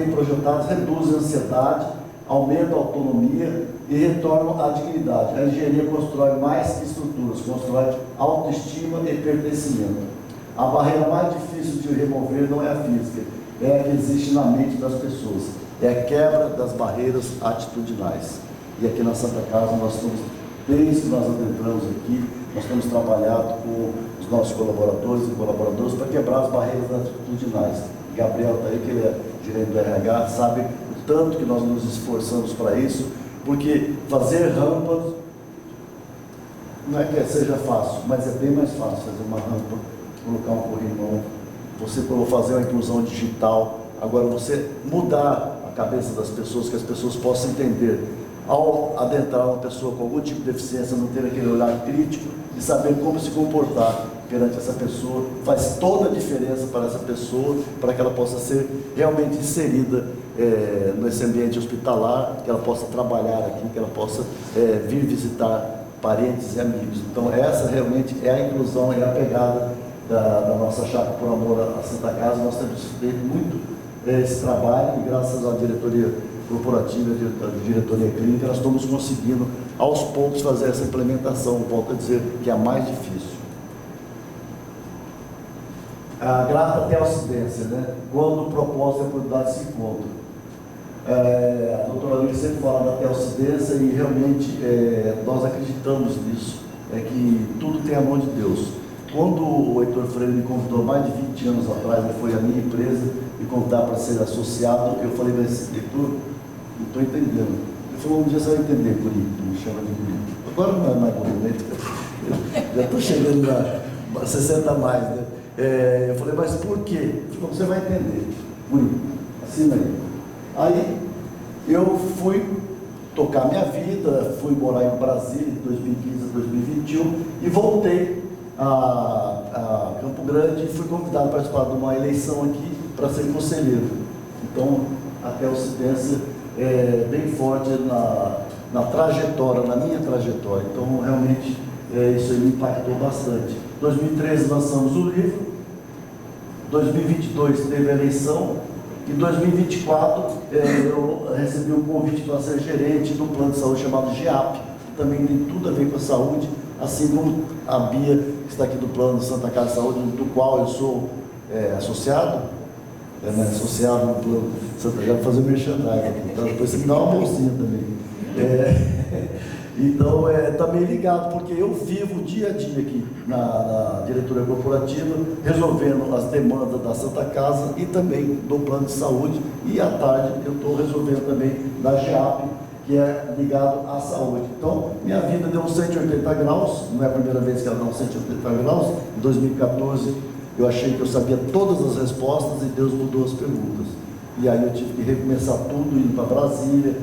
projetados reduzem a ansiedade, aumentam a autonomia e retornam à dignidade. A engenharia constrói mais que estruturas, constrói autoestima e pertencimento. A barreira mais difícil de remover não é a física, é a que existe na mente das pessoas. É a quebra das barreiras atitudinais. E aqui na Santa Casa nós estamos, desde que nós adentramos aqui, nós temos trabalhado com os nossos colaboradores e colaboradoras para quebrar as barreiras atitudinais. Gabriel está aí, que ele é gerente do RH, sabe o tanto que nós nos esforçamos para isso, porque fazer rampas não é que seja fácil, mas é bem mais fácil fazer uma rampa, colocar um corrimão, você fazer uma inclusão digital. Agora, você mudar a cabeça das pessoas, que as pessoas possam entender, ao adentrar uma pessoa com algum tipo de deficiência, não ter aquele olhar crítico e saber como se comportar perante essa pessoa, faz toda a diferença para essa pessoa, para que ela possa ser realmente inserida nesse ambiente hospitalar, que ela possa trabalhar aqui, que ela possa vir visitar parentes e amigos. Então essa realmente é a inclusão, é a pegada da nossa Chácara por Amor à Santa Casa. Nós temos feito muito esse trabalho e graças à diretoria corporativa, à diretoria clínica, nós estamos conseguindo aos poucos fazer essa implementação, volto a dizer que é a mais difícil. A grata teocidência, né? Quando o propósito e a oportunidade se encontram. A doutora Lídia sempre fala da teocidência e realmente nós acreditamos nisso, que tudo tem a mão de Deus. Quando o Heitor Freire me convidou mais de 20 anos atrás, ele foi à minha empresa me convidar para ser associado, eu falei, mas Heitor, não estou entendendo. Ele falou, um dia você vai entender, guri, me chama de guri. Agora não é mais guri, né? Já estou chegando a 60 a mais, né? Eu falei, mas por quê? Ele falou, você vai entender. Guri, assina aí. Aí eu fui tocar minha vida, fui morar em Brasília de 2015 a 2021 e voltei a Campo Grande e fui convidado para participar de uma eleição aqui para ser conselheiro. Então, a teocidência é bem forte na trajetória, na minha trajetória. Então, realmente, isso aí me impactou bastante. Em 2013 lançamos o livro, 2022 teve a eleição, em 2024 eu recebi um convite para ser gerente de um plano de saúde chamado GIAP, também tem tudo a ver com a saúde, assim como a Bia, que está aqui do plano Santa Casa de Saúde, do qual eu sou associado, associado no plano Santa Casa, fazer merchandising aqui, então depois você me dá uma bolsinha também. Então, também ligado, porque eu vivo dia a dia aqui na diretoria corporativa, resolvendo as demandas da Santa Casa e também do plano de saúde, e à tarde eu estou resolvendo também da GEAP, que é ligado à saúde. Então, minha vida deu uns 180 graus, não é a primeira vez que ela dá uns 180 graus. Em 2014, eu achei que eu sabia todas as respostas e Deus mudou as perguntas. E aí eu tive que recomeçar tudo, indo para Brasília,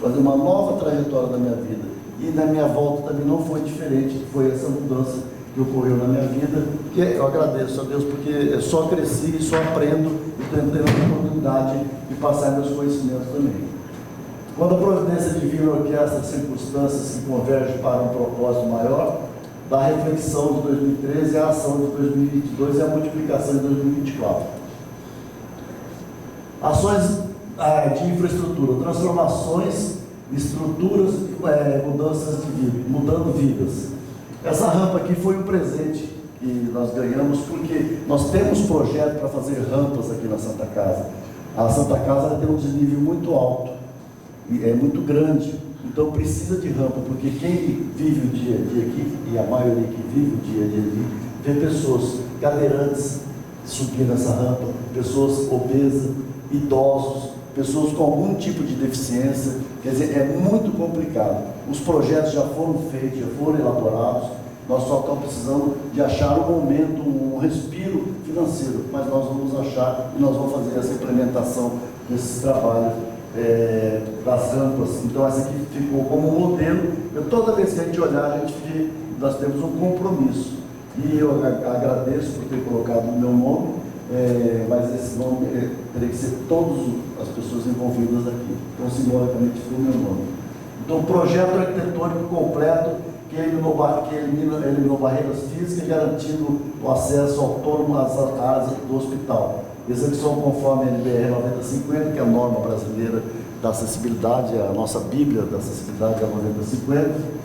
fazer uma nova trajetória da minha vida. E na minha volta também não foi diferente, foi essa mudança que ocorreu na minha vida, que eu agradeço a Deus, porque eu só cresci e só aprendo e estou tendo a oportunidade de passar meus conhecimentos também. Quando a providência divina orquestra circunstâncias que convergem para um propósito maior, da reflexão de 2013, a ação de 2022 e a multiplicação de 2024. Ações de infraestrutura, transformações, estruturas, mudanças de vida, mudando vidas. Essa rampa aqui foi um presente que nós ganhamos, porque nós temos projeto para fazer rampas aqui na Santa Casa. A Santa Casa tem um desnível muito alto, e é muito grande, então precisa de rampa, porque quem vive o dia a dia aqui, e a maioria que vive o dia a dia aqui, vê pessoas cadeirantes subindo essa rampa, pessoas obesas, idosos, pessoas com algum tipo de deficiência. Quer dizer, é muito complicado. Os projetos já foram feitos, já foram elaborados, nós só estamos precisando de achar um momento, um respiro financeiro, mas nós vamos achar e nós vamos fazer essa implementação desses trabalhos das rampas. Então essa aqui ficou como um modelo. Toda vez que a gente olhar, a gente vê, nós temos um compromisso. E eu agradeço por ter colocado o meu nome, mas esse nome teria que ser todas as pessoas envolvidas aqui. Então, simbolicamente, foi o meu nome. Então, projeto arquitetônico completo que eliminou barreiras físicas, garantindo o acesso autônomo às áreas do hospital. Execução conforme a NBR 9050, que é a norma brasileira da acessibilidade, a nossa Bíblia da acessibilidade é a 9050.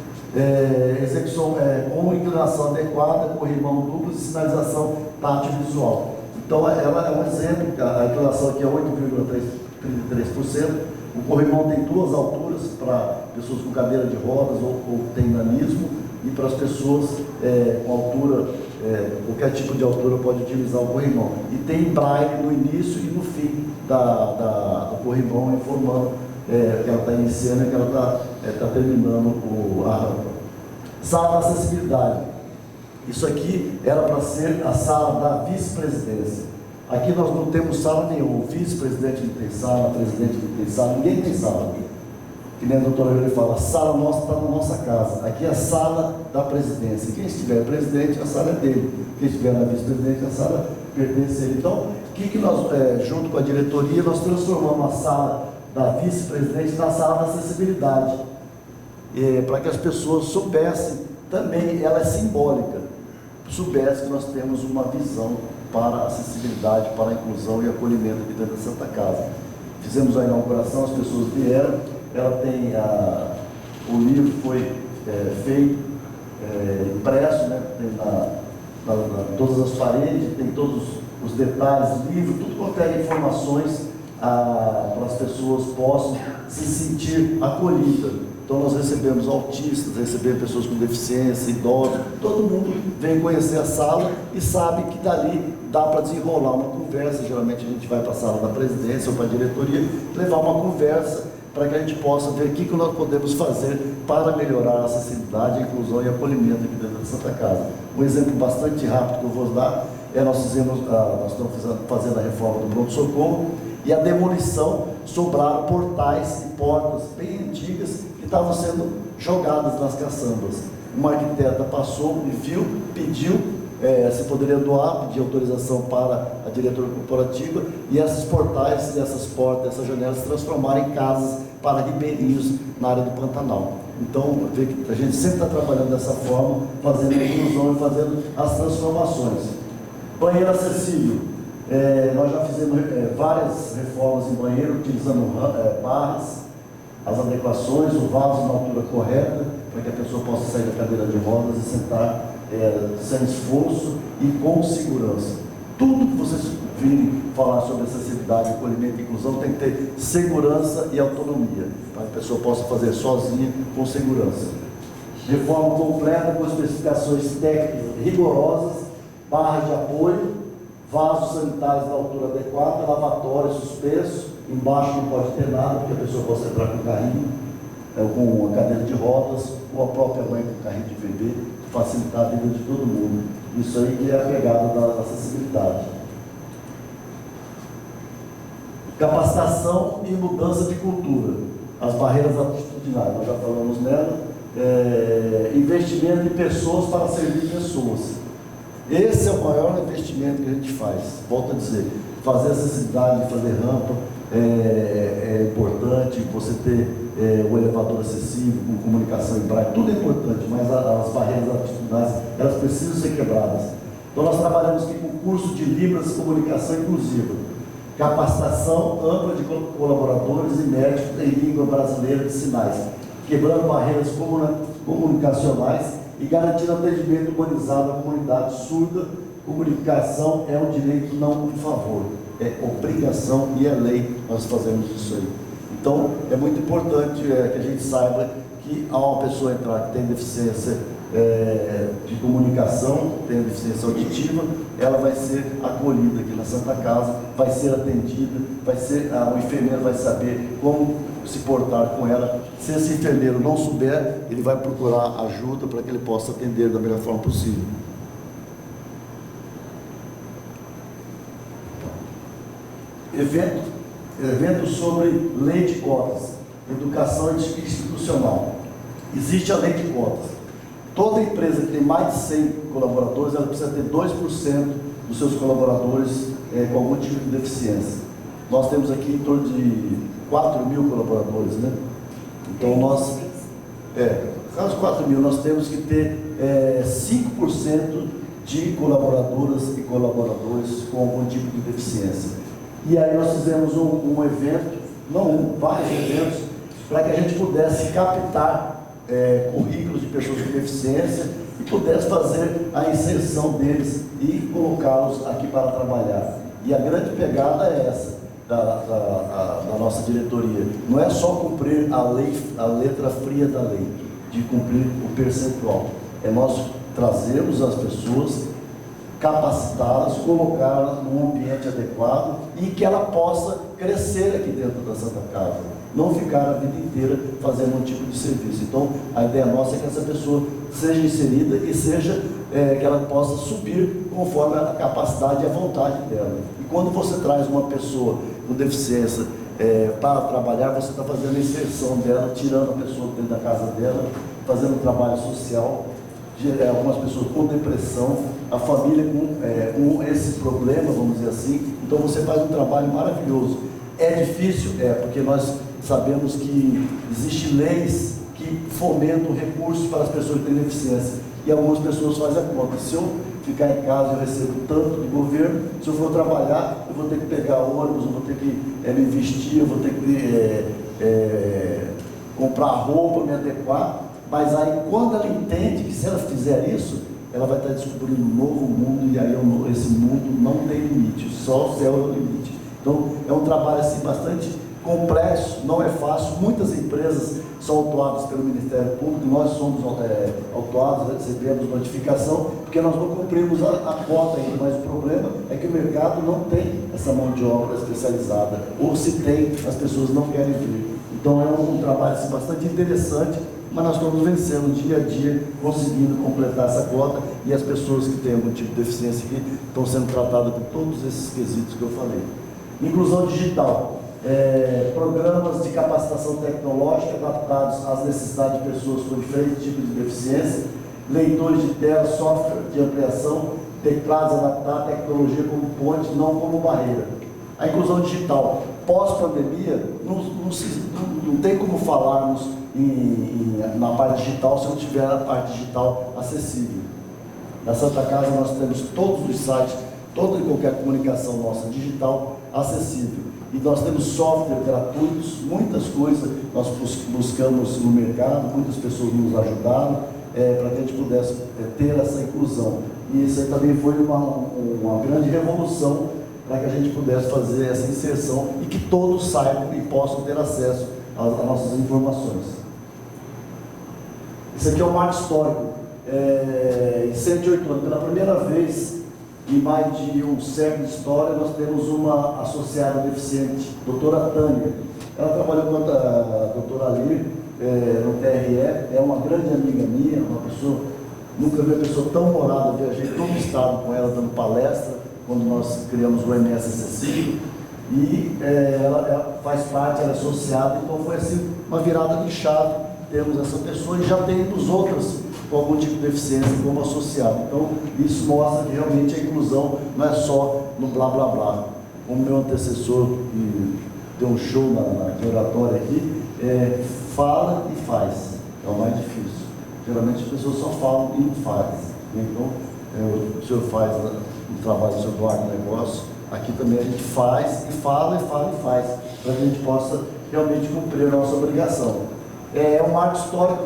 Execução com inclinação adequada, corrimão duplo e sinalização tátil visual. Então, ela é um exemplo, a inclinação aqui é 8,33%, o corrimão tem duas alturas para pessoas com cadeira de rodas ou tem nanismo, e para as pessoas com altura, qualquer tipo de altura pode utilizar o corrimão. E tem braille no início e no fim do corrimão, informando que ela está iniciando e que ela está terminando a rampa. Sala da acessibilidade. Isso aqui era para ser a sala da vice-presidência. Aqui nós não temos sala nenhuma. O vice-presidente não tem sala, o presidente não tem sala, ninguém tem sala aqui. Que nem a doutora Yuri fala, a sala nossa está na nossa casa. Aqui é a sala da presidência. Quem estiver presidente, a sala é dele. Quem estiver na vice-presidente, a sala pertence a ele. Então, o que nós, junto com a diretoria, nós transformamos a sala da vice-presidente na sala da acessibilidade. Para que as pessoas soubessem, também ela é simbólica, soubessem que nós temos uma visão para a acessibilidade, para a inclusão e acolhimento aqui dentro da Santa Casa. Fizemos a inauguração, as pessoas vieram, ela tem o livro foi feito, impresso, né? Tem todas as paredes, tem todos os detalhes, livro, tudo quanto é informações para as pessoas possam se sentir acolhidas. Então nós recebemos autistas, recebemos pessoas com deficiência, idosos, todo mundo vem conhecer a sala e sabe que dali dá para desenrolar uma conversa. Geralmente a gente vai para a sala da presidência ou para a diretoria, levar uma conversa para que a gente possa ver o que nós podemos fazer para melhorar a acessibilidade, a inclusão e acolhimento aqui dentro da Santa Casa. Um exemplo bastante rápido que eu vou dar nós estamos fazendo a reforma do pronto-socorro e a demolição, sobraram portais e portas bem antigas que estavam sendo jogadas nas caçambas. Uma arquiteta passou e viu, pediu se poderia doar, pedir autorização para a diretoria corporativa, e esses portais, essas portas, essas janelas se transformaram em casas para ribeirinhos na área do Pantanal. Então, vê que a gente sempre está trabalhando dessa forma, fazendo a inclusão e fazendo as transformações. Banheiro acessível. Nós já fizemos várias reformas em banheiro, utilizando barras, as adequações, o vaso na altura correta, para que a pessoa possa sair da cadeira de rodas e sentar sem esforço e com segurança. Tudo que vocês virem falar sobre acessibilidade, acolhimento e inclusão tem que ter segurança e autonomia, para que a pessoa possa fazer sozinha com segurança. De forma completa, com especificações técnicas rigorosas, barras de apoio, vasos sanitários da altura adequada, lavatório suspenso, embaixo não pode ter nada, porque a pessoa possa entrar com carrinho, com a cadeira de rodas, ou a própria mãe com carrinho de bebê, facilitar a vida de todo mundo. Isso aí que é a pegada da acessibilidade. Capacitação e mudança de cultura. As barreiras atitudinais, nós já falamos nela. Investimento em pessoas para servir pessoas. Esse é o maior investimento que a gente faz. Volto a dizer, fazer acessibilidade, fazer rampa é importante, você ter o elevador acessível, com comunicação em braille, tudo é importante, mas as barreiras atitudinais, elas precisam ser quebradas. Então nós trabalhamos aqui com curso de Libras e Comunicação Inclusiva, capacitação ampla de colaboradores e médicos em língua brasileira de sinais, quebrando barreiras comunicacionais e garantindo atendimento humanizado à comunidade surda. Comunicação é um direito, não um favor, é obrigação e é lei, nós fazemos isso aí. Então, é muito importante que a gente saiba que há uma pessoa entrar que tem deficiência de comunicação, tem deficiência auditiva, ela vai ser acolhida aqui na Santa Casa, vai ser atendida, o enfermeiro vai saber como se portar com ela. Se esse enfermeiro não souber, ele vai procurar ajuda para que ele possa atender da melhor forma possível. Evento sobre lei de cotas, educação institucional. Existe a lei de cotas. Toda empresa que tem mais de 100 colaboradores, ela precisa ter 2% dos seus colaboradores com algum tipo de deficiência. Nós temos aqui em torno de 4 mil colaboradores, né? Então nós, caso 4 mil, nós temos que ter 5% de colaboradoras e colaboradores com algum tipo de deficiência. E aí nós fizemos um evento, vários eventos, para que a gente pudesse captar currículos de pessoas com deficiência e pudesse fazer a inserção deles e colocá-los aqui para trabalhar. E a grande pegada é essa, da nossa diretoria. Não é só cumprir a lei, a letra fria da lei, de cumprir o percentual. É nós trazermos as pessoas, capacitá-las, colocá-las num ambiente adequado e que ela possa crescer aqui dentro da Santa Casa, não ficar a vida inteira fazendo um tipo de serviço. Então, a ideia nossa é que essa pessoa seja inserida e seja que ela possa subir conforme a capacidade e a vontade dela. E quando você traz uma pessoa com deficiência para trabalhar, você está fazendo a inserção dela, tirando a pessoa dentro da casa dela, fazendo um trabalho social. Algumas pessoas com depressão, a família com esse problema, vamos dizer assim. Então você faz um trabalho maravilhoso. É difícil? Porque nós sabemos que existem leis que fomentam recursos para as pessoas que têm deficiência. E algumas pessoas fazem a conta. Se eu ficar em casa, eu recebo tanto do governo. Se eu for trabalhar, eu vou ter que pegar ônibus, eu vou ter que me vestir, eu vou ter que comprar roupa, me adequar. Mas aí, quando ela entende que se ela fizer isso, ela vai estar descobrindo um novo mundo, e aí esse mundo não tem limite, só o céu é o limite. Então, é um trabalho assim, bastante complexo, não é fácil. Muitas empresas são autuadas pelo Ministério Público, nós somos autuados, recebemos notificação, porque nós não cumprimos a cota ainda, mas o problema é que o mercado não tem essa mão de obra especializada, ou se tem, as pessoas não querem vir. Então, é um trabalho assim, bastante interessante, mas nós estamos vencendo dia a dia, conseguindo completar essa cota, e as pessoas que têm algum tipo de deficiência aqui estão sendo tratadas com todos esses quesitos que eu falei. Inclusão digital, programas de capacitação tecnológica adaptados às necessidades de pessoas com diferentes tipos de deficiência, leitores de tela, software de ampliação, teclados adaptados, tecnologia como ponte, não como barreira. A inclusão digital, pós-pandemia, não tem como falarmos na parte digital se não tiver a parte digital acessível. Na Santa Casa nós temos todos os sites, toda e qualquer comunicação nossa digital acessível. E nós temos software gratuitos, muitas coisas nós buscamos no mercado, muitas pessoas nos ajudaram para que a gente pudesse ter essa inclusão. E isso aí também foi uma grande revolução para que a gente pudesse fazer essa inserção e que todos saibam e possam ter acesso às nossas informações. Isso aqui é um marco histórico. Em 108 anos, pela primeira vez em mais de um século de história, nós temos uma associada deficiente, doutora Tânia. Ela trabalhou com a doutora Alir no TRE, é uma grande amiga minha, uma pessoa, nunca vi uma pessoa tão morada, viajei todo o estado com ela dando palestra, quando nós criamos o MS Acessível, e ela faz parte, ela é associada, então foi assim uma virada de chave, temos essa pessoa e já temos outras com algum tipo de deficiência como associado. Então, isso mostra que realmente a inclusão não é só no blá blá blá. Como meu antecessor, que deu um show na oratória aqui, fala e faz, é o mais difícil. Geralmente as pessoas só falam e não fazem. Então, o senhor faz o trabalho do seu negócio, aqui também a gente faz e fala e fala e faz, para que a gente possa realmente cumprir a nossa obrigação. É um marco histórico,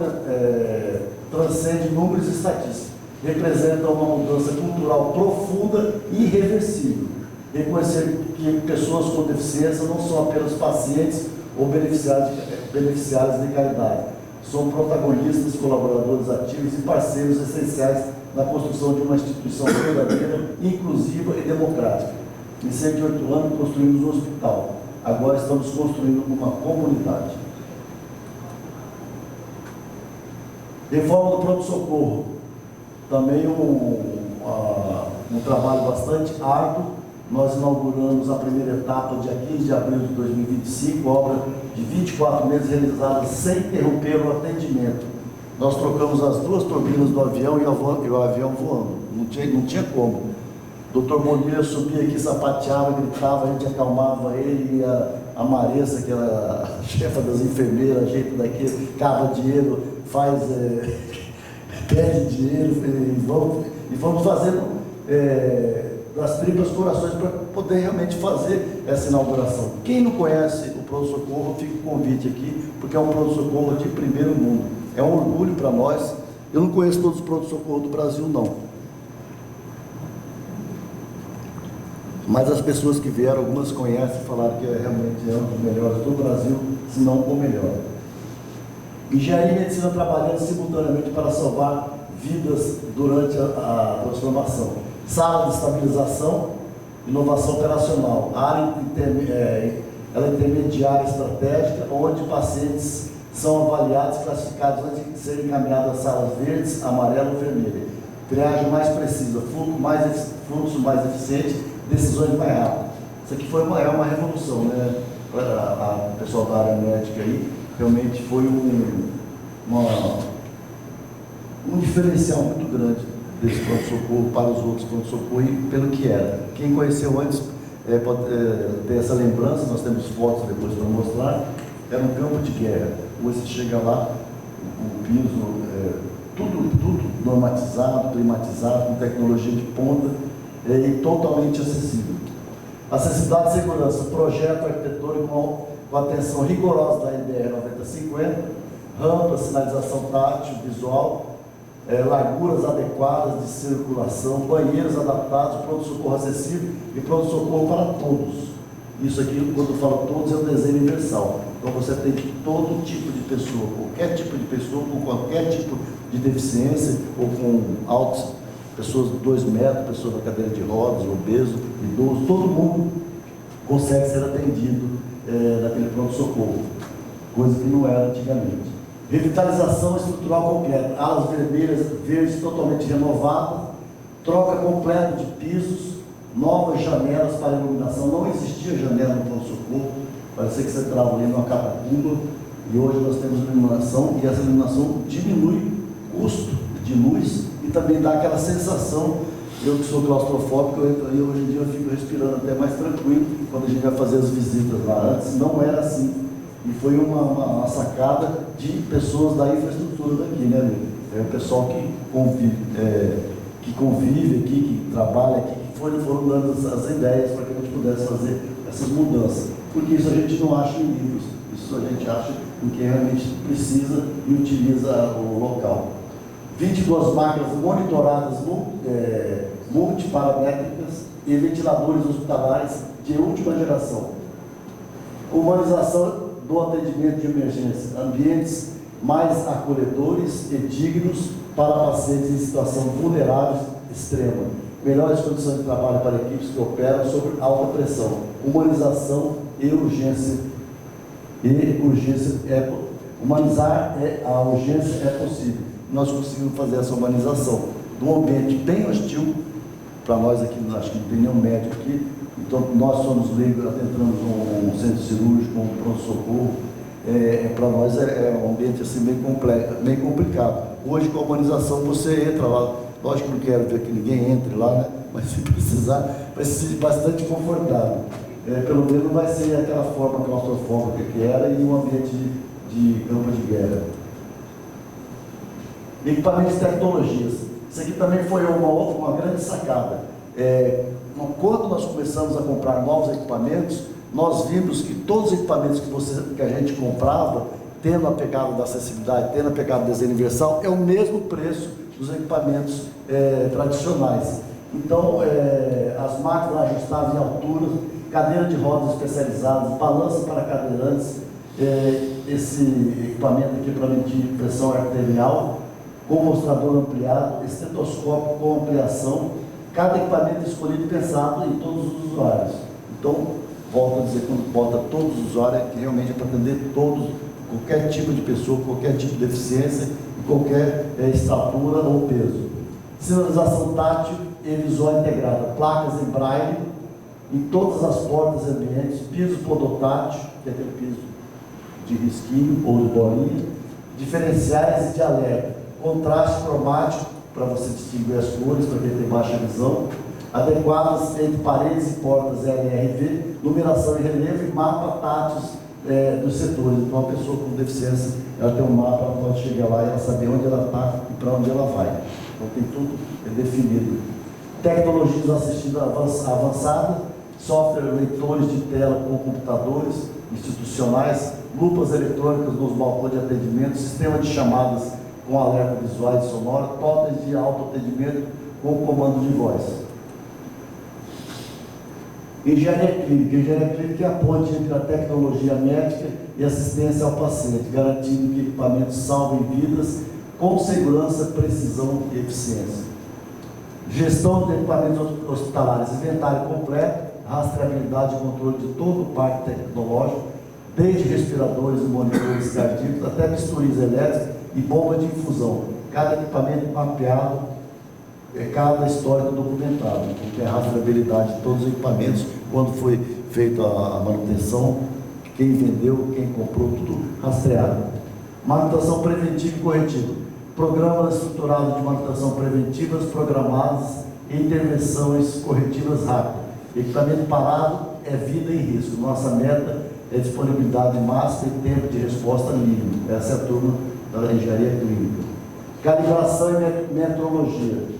transcende números e estatísticas, representa uma mudança cultural profunda e irreversível. Reconhecer que pessoas com deficiência não são apenas pacientes ou beneficiários de caridade, são protagonistas, colaboradores ativos e parceiros essenciais na construção de uma instituição verdadeira, inclusiva e democrática. Em 108 anos construímos um hospital, agora estamos construindo uma comunidade. Reforma do pronto-socorro, também um trabalho bastante árduo. Nós inauguramos a primeira etapa dia 15 de abril de 2025, obra de 24 meses realizada sem interromper o atendimento. Nós trocamos as 2 turbinas do avião e o avião voando, não tinha como. O Dr. Bonilha subia aqui, sapateava, gritava, a gente acalmava ele, e a Maressa, que era a chefa das enfermeiras, a gente daqui, cava dinheiro, pede dinheiro, e vamos fazendo das tripas corações para poder realmente fazer essa inauguração. Quem não conhece o pronto-socorro, fica o convite aqui, porque é um pronto-socorro de primeiro mundo. É um orgulho para nós. Eu não conheço todos os pronto-socorro do Brasil, não. Mas as pessoas que vieram, algumas conhecem, falaram que realmente é um dos melhores do Brasil, se não o melhor. Engenharia e medicina trabalhando simultaneamente para salvar vidas durante a transformação. Sala de estabilização, inovação operacional, área ela é intermediária estratégica, onde pacientes são avaliados e classificados antes de serem encaminhados a salas verdes, amarela ou vermelha. Triagem mais precisa, fluxo mais eficiente, decisões mais rápidas. Isso aqui foi uma revolução, né? Para o pessoal da área médica aí, realmente foi um diferencial muito grande desse pronto-socorro para os outros pronto-socorro e pelo que era. Quem conheceu antes pode ter essa lembrança, nós temos fotos depois para mostrar, era um campo de guerra. Hoje você chega lá, o piso, tudo normatizado, climatizado, com tecnologia de ponta e totalmente acessível. Acessibilidade e segurança, projeto arquitetônico com atenção rigorosa da NBR 9050, rampa, sinalização tátil, visual, larguras adequadas de circulação, banheiros adaptados, pronto-socorro acessível e pronto-socorro para todos. Isso aqui, quando eu falo todos, é um desenho universal. Então você tem todo tipo de pessoa, qualquer tipo de pessoa, com qualquer tipo de deficiência, ou com altos, pessoas de 2 metros, pessoas na cadeira de rodas, obeso, idoso, todo mundo consegue ser atendido naquele pronto-socorro, coisa que não era antigamente. Revitalização estrutural completa, alas verdes totalmente renovadas, troca completa de pisos, novas janelas para iluminação. Não existia janela no pronto-socorro, parecia que você entrava ali numa catacumba, e hoje nós temos iluminação, e essa iluminação diminui o custo de luz e também dá aquela sensação. Eu que sou claustrofóbico, eu entro aí, hoje em dia eu fico respirando até mais tranquilo quando a gente vai fazer as visitas lá. Antes não era assim. E foi uma sacada de pessoas da infraestrutura daqui, né, amigo? É o pessoal que convive aqui, que trabalha aqui, que foram dando as ideias para que a gente pudesse fazer essas mudanças, porque isso a gente não acha em livros, isso a gente acha em quem realmente precisa e utiliza o local. 22 máquinas monitoradas multiparamétricas e ventiladores hospitalares de última geração. Humanização do atendimento de emergência, ambientes mais acolhedores e dignos para pacientes em situação vulnerável extrema, melhores condições de trabalho para equipes que operam sob alta pressão, humanização e urgência. Humanizar a urgência é possível. Nós conseguimos fazer essa humanização de um ambiente bem hostil. Para nós aqui, acho que não tem nenhum médico aqui, então nós somos leigos, adentramos um centro cirúrgico, um pronto-socorro, para nós é um ambiente assim meio complicado. Hoje com a humanização você entra lá, lógico que não quero ver que ninguém entre lá, né? Mas se precisar, vai ser bastante confortável. Pelo menos não vai ser aquela forma claustrofóbica que era em um ambiente de campo de guerra. Equipamentos e tecnologias. Isso aqui também foi uma grande sacada. Quando nós começamos a comprar novos equipamentos, nós vimos que todos os equipamentos que a gente comprava, tendo a pegada da acessibilidade, tendo a pegada do desenho universal, é o mesmo preço dos equipamentos tradicionais. Então, as máquinas ajustadas em altura, cadeira de rodas especializadas, balança para cadeirantes, esse equipamento aqui para medir pressão arterial, com mostrador ampliado, estetoscópio com ampliação, cada equipamento escolhido e pensado em todos os usuários. Então, volto a dizer, quando bota todos os usuários, é que realmente é para atender todos, qualquer tipo de pessoa, qualquer tipo de deficiência, qualquer estatura ou peso. Sinalização tátil e visual integrada, placas em braille, em todas as portas e ambientes, piso podotátil, que é aquele piso de risquinho ou de bolinha, diferenciais de alerta, contraste cromático, para você distinguir as cores, para quem tem baixa visão, adequadas entre paredes e portas LRV, numeração em relevo e mapa táteis dos setores. Então, a pessoa com deficiência, ela tem um mapa, ela pode chegar lá e ela saber onde ela está e para onde ela vai. Então, tem tudo definido. Tecnologias assistidas avançadas, software leitores de tela com computadores institucionais, lupas eletrônicas nos balcões de atendimento, sistema de chamadas com alerta visuais e sonora, totens de autoatendimento com comando de voz. Engenharia clínica é a ponte entre a tecnologia médica e assistência ao paciente, garantindo que equipamentos salvem vidas com segurança, precisão e eficiência. Gestão de equipamentos hospitalares, inventário completo, rastreabilidade e controle de todo o parque tecnológico, desde respiradores e monitores cardíacos até bisturis elétricos e bomba de infusão. Cada equipamento mapeado, cada histórico documentado, porque a rastreabilidade de todos os equipamentos, quando foi feita a manutenção, quem vendeu, quem comprou, tudo rastreado. Manutenção preventiva e corretiva. Programas estruturados de manutenção preventivas, programadas e intervenções corretivas rápidas. Equipamento parado é vida em risco. Nossa meta é disponibilidade máxima e tempo de resposta mínimo. Essa é a turma da engenharia clínica. Calibração e metrologia.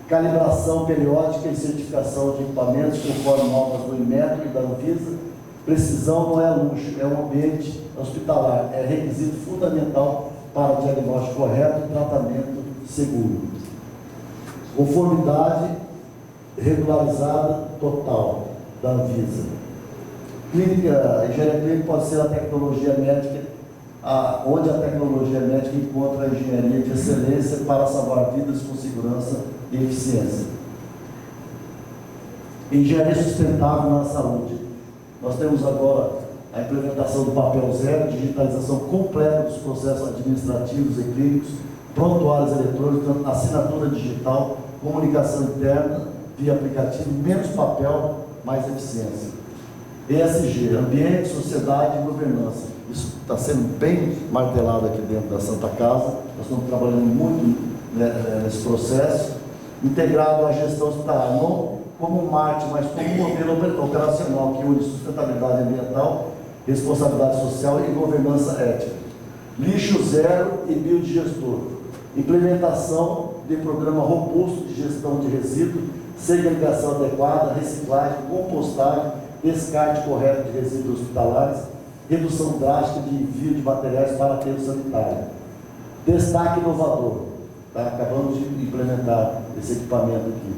Calibração periódica e certificação de equipamentos conforme normas do Inmetro e da Anvisa. Precisão não é luxo, é um ambiente hospitalar. É requisito fundamental para diagnóstico correto e tratamento seguro. Conformidade regularizada total da Anvisa. Engenharia clínica pode ser a tecnologia médica, onde a tecnologia médica encontra a engenharia de excelência para salvar vidas com segurança e eficiência. Engenharia sustentável na saúde. Nós temos agora a implementação do papel zero, digitalização completa dos processos administrativos e clínicos, prontuários eletrônicos, assinatura digital, comunicação interna via aplicativo, menos papel, mais eficiência. ESG, ambiente, sociedade e governança. Isso está sendo bem martelado aqui dentro da Santa Casa. Nós estamos trabalhando muito nesse processo, integrado à gestão hospitalar, não como um marketing, mas como um modelo operacional que une sustentabilidade ambiental, responsabilidade social e governança ética. Lixo zero e biodigestor. Implementação de programa robusto de gestão de resíduos, segregação adequada, reciclagem, compostagem, descarte correto de resíduos hospitalares, redução drástica de envio de materiais para aterro sanitário. Destaque inovador, tá? Acabamos de implementar esse equipamento aqui.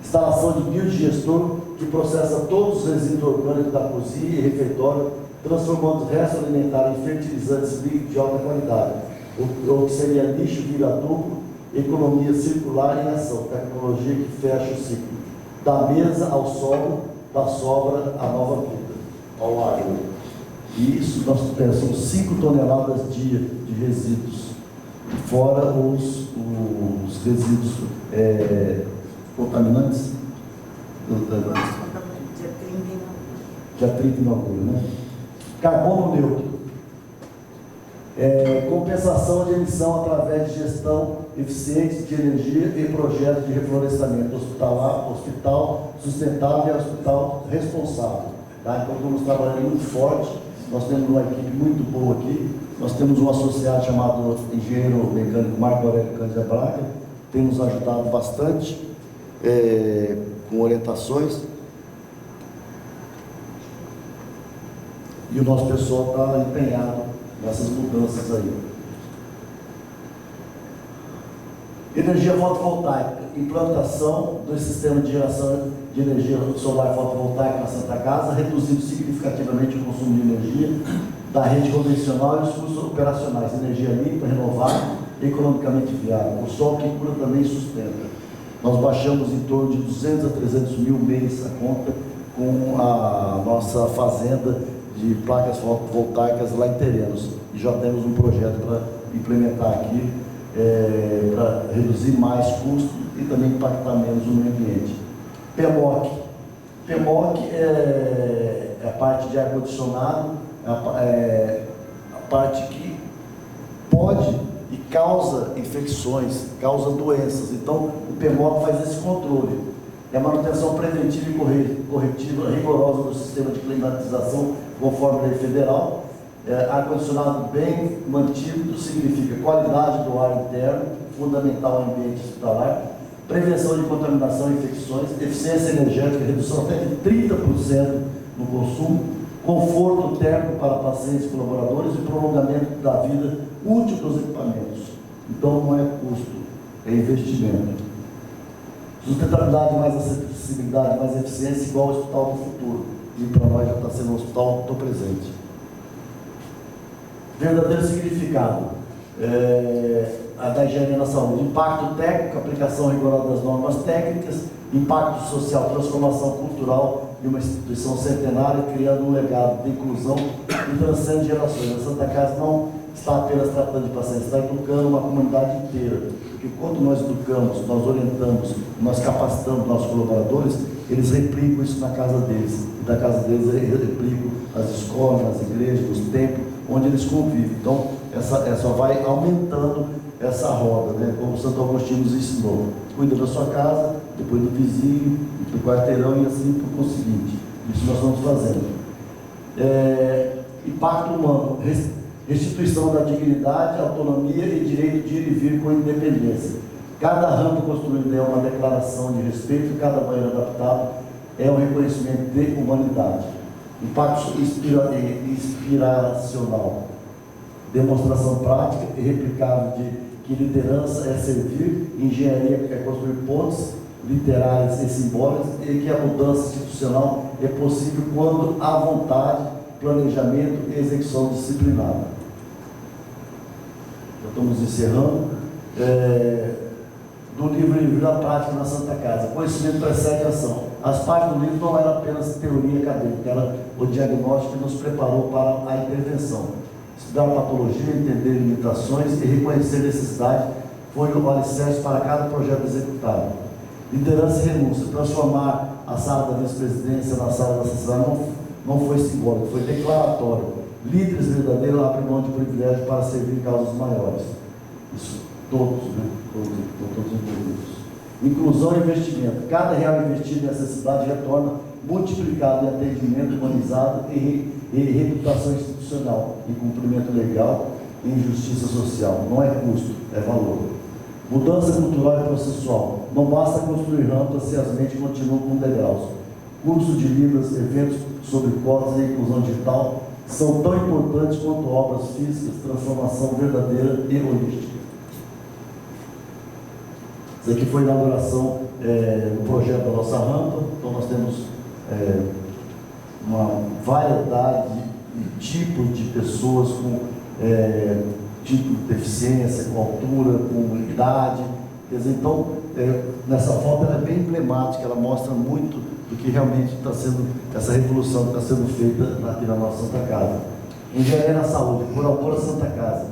Instalação de biodigestor que processa todos os resíduos orgânicos da cozinha e refeitório, transformando os restos alimentares em fertilizantes líquidos de alta qualidade, o que seria lixo vira adubo, economia circular em ação, tecnologia que fecha o ciclo. Da mesa ao solo, da sobra à nova vida, ao agro. E isso nós pensamos 5 toneladas dia de resíduos, fora os resíduos contaminantes. Dia 30 inaugura, né? Carbono neutro. Compensação de emissão através de gestão eficiente de energia e projetos de reflorestamento hospital sustentável e hospital responsável. Tá? Então estamos trabalhando muito forte, nós temos uma equipe muito boa aqui, nós temos um associado chamado engenheiro mecânico Marco Aurélio Cândido Braga, tem nos ajudado bastante com orientações. E o nosso pessoal está empenhado nessas mudanças aí. Energia fotovoltaica, implantação do sistema de geração de energia solar fotovoltaica na Santa Casa, reduzindo significativamente o consumo de energia da rede convencional e os custos operacionais, energia limpa, renovável, economicamente viável. O sol que cura também sustenta. Nós baixamos em torno de 200 a 300 mil mês a conta com a nossa fazenda de placas fotovoltaicas lá em Terenos. E já temos um projeto para implementar aqui, para reduzir mais custos e também impactar menos o meio ambiente. PMOC. PMOC é a parte de ar-condicionado, a parte que pode e causa infecções, causa doenças. Então, o PMOC faz esse controle. É a manutenção preventiva e corretiva rigorosa do sistema de climatização, conforme a lei federal. Ar-condicionado bem mantido significa qualidade do ar interno, fundamental ao ambiente hospitalar, prevenção de contaminação e infecções, eficiência energética, redução até de 30% no consumo, conforto térmico para pacientes e colaboradores e prolongamento da vida útil dos equipamentos. Então não é custo, é investimento. Sustentabilidade, mais acessibilidade, mais eficiência, igual ao Hospital do Futuro. E para nós já está sendo um hospital do presente. Verdadeiro significado da engenharia na saúde: impacto técnico, aplicação rigorosa das normas técnicas, impacto social, transformação cultural de uma instituição centenária, criando um legado de inclusão que transcende gerações. A Santa Casa não está apenas tratando de pacientes, está educando uma comunidade inteira. Porque quando nós educamos, nós orientamos, nós capacitamos nossos colaboradores, eles replicam isso na casa deles. E da casa deles eles replicam as escolas, as igrejas, os templos, onde eles convivem. Então, essa vai aumentando essa roda, né? Como o Santo Agostinho nos ensinou. Cuida da sua casa, depois do vizinho, do quarteirão e assim por conseguinte. Isso nós estamos fazendo. Impacto humano, restituição da dignidade, autonomia e direito de ir e vir com independência. Cada rampa construída é uma declaração de respeito, cada banheiro adaptado é um reconhecimento de humanidade. Impacto inspiracional, demonstração prática e replicável de que liderança é servir, engenharia é construir pontes literárias e simbólicas, e que a mudança institucional é possível quando há vontade, planejamento e execução disciplinada. Já estamos encerrando. Do livro da prática na Santa Casa: conhecimento precede a ação. As partes do livro não eram apenas teoria acadêmica, era o diagnóstico que nos preparou para a intervenção. Estudar patologia, entender limitações e reconhecer necessidade foi o alicerce para cada projeto executado. Liderança e renúncia: transformar a sala da vice-presidência na sala da sociedade não foi simbólico, foi declaratório. Líderes verdadeiros abrem mão de privilégio para servir causas maiores. Isso todos, né? Todos envolvidos. Inclusão e investimento: cada real investido em acessibilidade retorna multiplicado em atendimento humanizado e reputação institucional, em cumprimento legal e em justiça social. Não é custo, é valor. Mudança cultural e processual: não basta construir rampas se as mentes continuam com degraus. cursos de Libras, eventos sobre cotas e inclusão digital são tão importantes quanto obras físicas, transformação verdadeira e holística. Isso aqui foi a inauguração do projeto da nossa rampa. Então nós temos uma variedade de tipos de pessoas com tipo de deficiência, com altura, com idade. Quer dizer, então, nessa foto ela é bem emblemática, ela mostra muito do que realmente está sendo, essa revolução que está sendo feita aqui na nossa Santa Casa. Engenharia na Saúde, por amor à Santa Casa.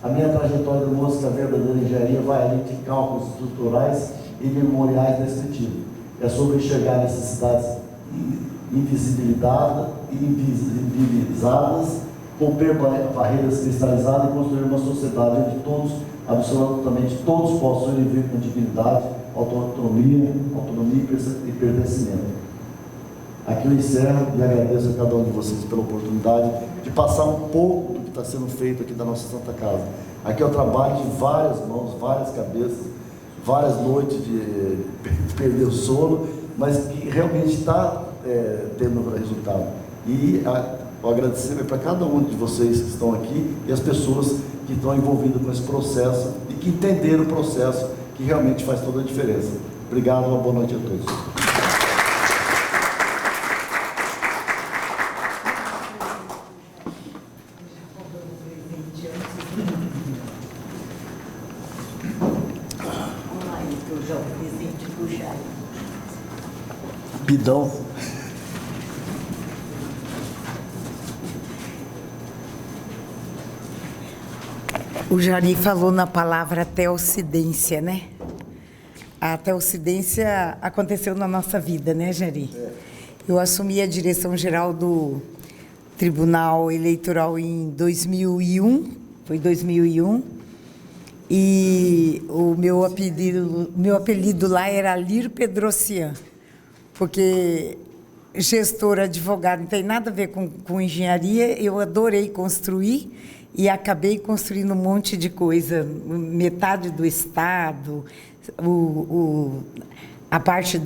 A minha trajetória de música verdadeira engenharia vai além de cálculos estruturais e memoriais descritivos. É sobre enxergar necessidades invisibilizadas, romper barreiras cristalizadas e construir uma sociedade onde todos, absolutamente todos, possam viver com dignidade, autonomia e pertencimento. Aqui eu encerro e agradeço a cada um de vocês pela oportunidade de passar um pouco do que está sendo feito aqui da nossa Santa Casa. Aqui é o trabalho de várias mãos, várias cabeças, várias noites de perder o sono, mas que realmente está tendo resultado. E o agradecimento para cada um de vocês que estão aqui e as pessoas que estão envolvidas com esse processo e que entenderam o processo, que realmente faz toda a diferença. Obrigado, uma boa noite a todos. Bidão. O Jari falou na palavra teocidência, né? A teocidência aconteceu na nossa vida, né, Jari? Eu assumi a direção geral do Tribunal Eleitoral em 2001, foi 2001, e o meu apelido lá era Lir Pedrocian, porque gestor, advogado, não tem nada a ver com engenharia, eu adorei construir e acabei construindo um monte de coisa, metade do Estado, a parte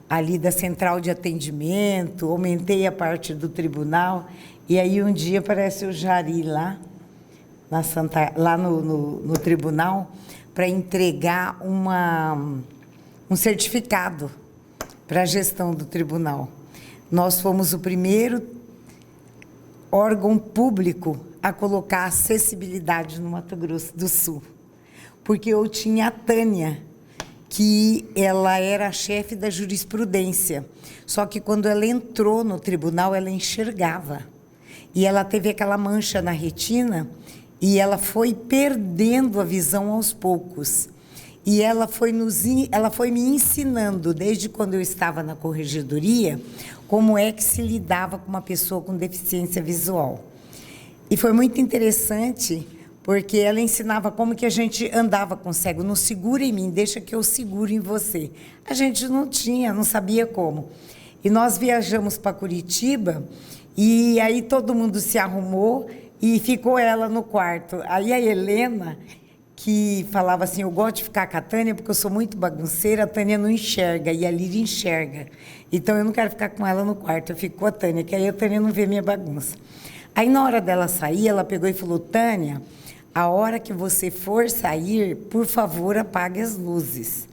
ali da central de atendimento, aumentei a parte do tribunal, e aí um dia aparece o Jari lá no tribunal para entregar um certificado para a gestão do tribunal. Nós fomos o primeiro órgão público a colocar acessibilidade no Mato Grosso do Sul, porque eu tinha a Tânia, que ela era a chefe da jurisprudência, só que quando ela entrou no tribunal, ela enxergava, e ela teve aquela mancha na retina, e ela foi perdendo a visão aos poucos. E ela foi me ensinando, desde quando eu estava na corregedoria, como é que se lidava com uma pessoa com deficiência visual. E foi muito interessante, porque ela ensinava como que a gente andava com o cego. Não segura em mim, deixa que eu seguro em você. A gente não sabia como. E nós viajamos para Curitiba, e aí todo mundo se arrumou, e ficou ela no quarto. Aí a Helena, que falava assim, eu gosto de ficar com a Tânia porque eu sou muito bagunceira, a Tânia não enxerga, e a Líria enxerga. Então, eu não quero ficar com ela no quarto, eu fico com a Tânia, que aí a Tânia não vê minha bagunça. Aí, na hora dela sair, ela pegou e falou, Tânia, a hora que você for sair, por favor, apague as luzes.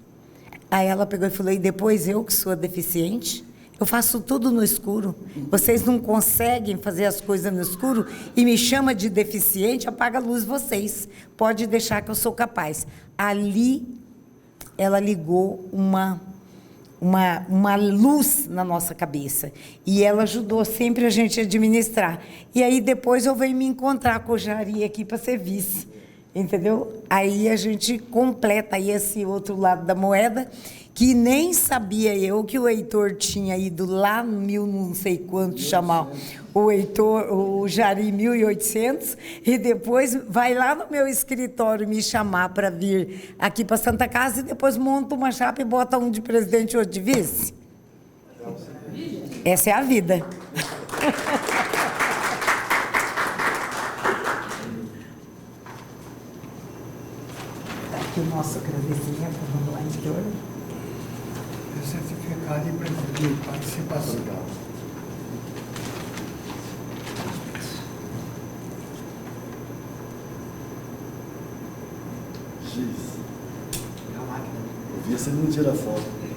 Aí ela pegou e falou, e depois eu que sou deficiente? Eu faço tudo no escuro. Vocês não conseguem fazer as coisas no escuro e me chama de deficiente, apaga a luz vocês. Pode deixar que eu sou capaz. Ali, ela ligou uma luz na nossa cabeça. E ela ajudou sempre a gente a administrar. E aí, depois, eu venho me encontrar com o Jari aqui para ser vice. Entendeu? Aí a gente completa aí esse outro lado da moeda, que nem sabia eu que o Heitor tinha ido lá no não sei quanto chamar o Jari 1800, e depois vai lá no meu escritório me chamar para vir aqui para Santa Casa, e depois monta uma chapa e bota um de presidente e outro de vice. Essa é a vida. Tá aqui o nosso agradecimento, vamos lá, Heitor. de certificado de participação. Obrigado. Giz. Eu vi, você não tira foto.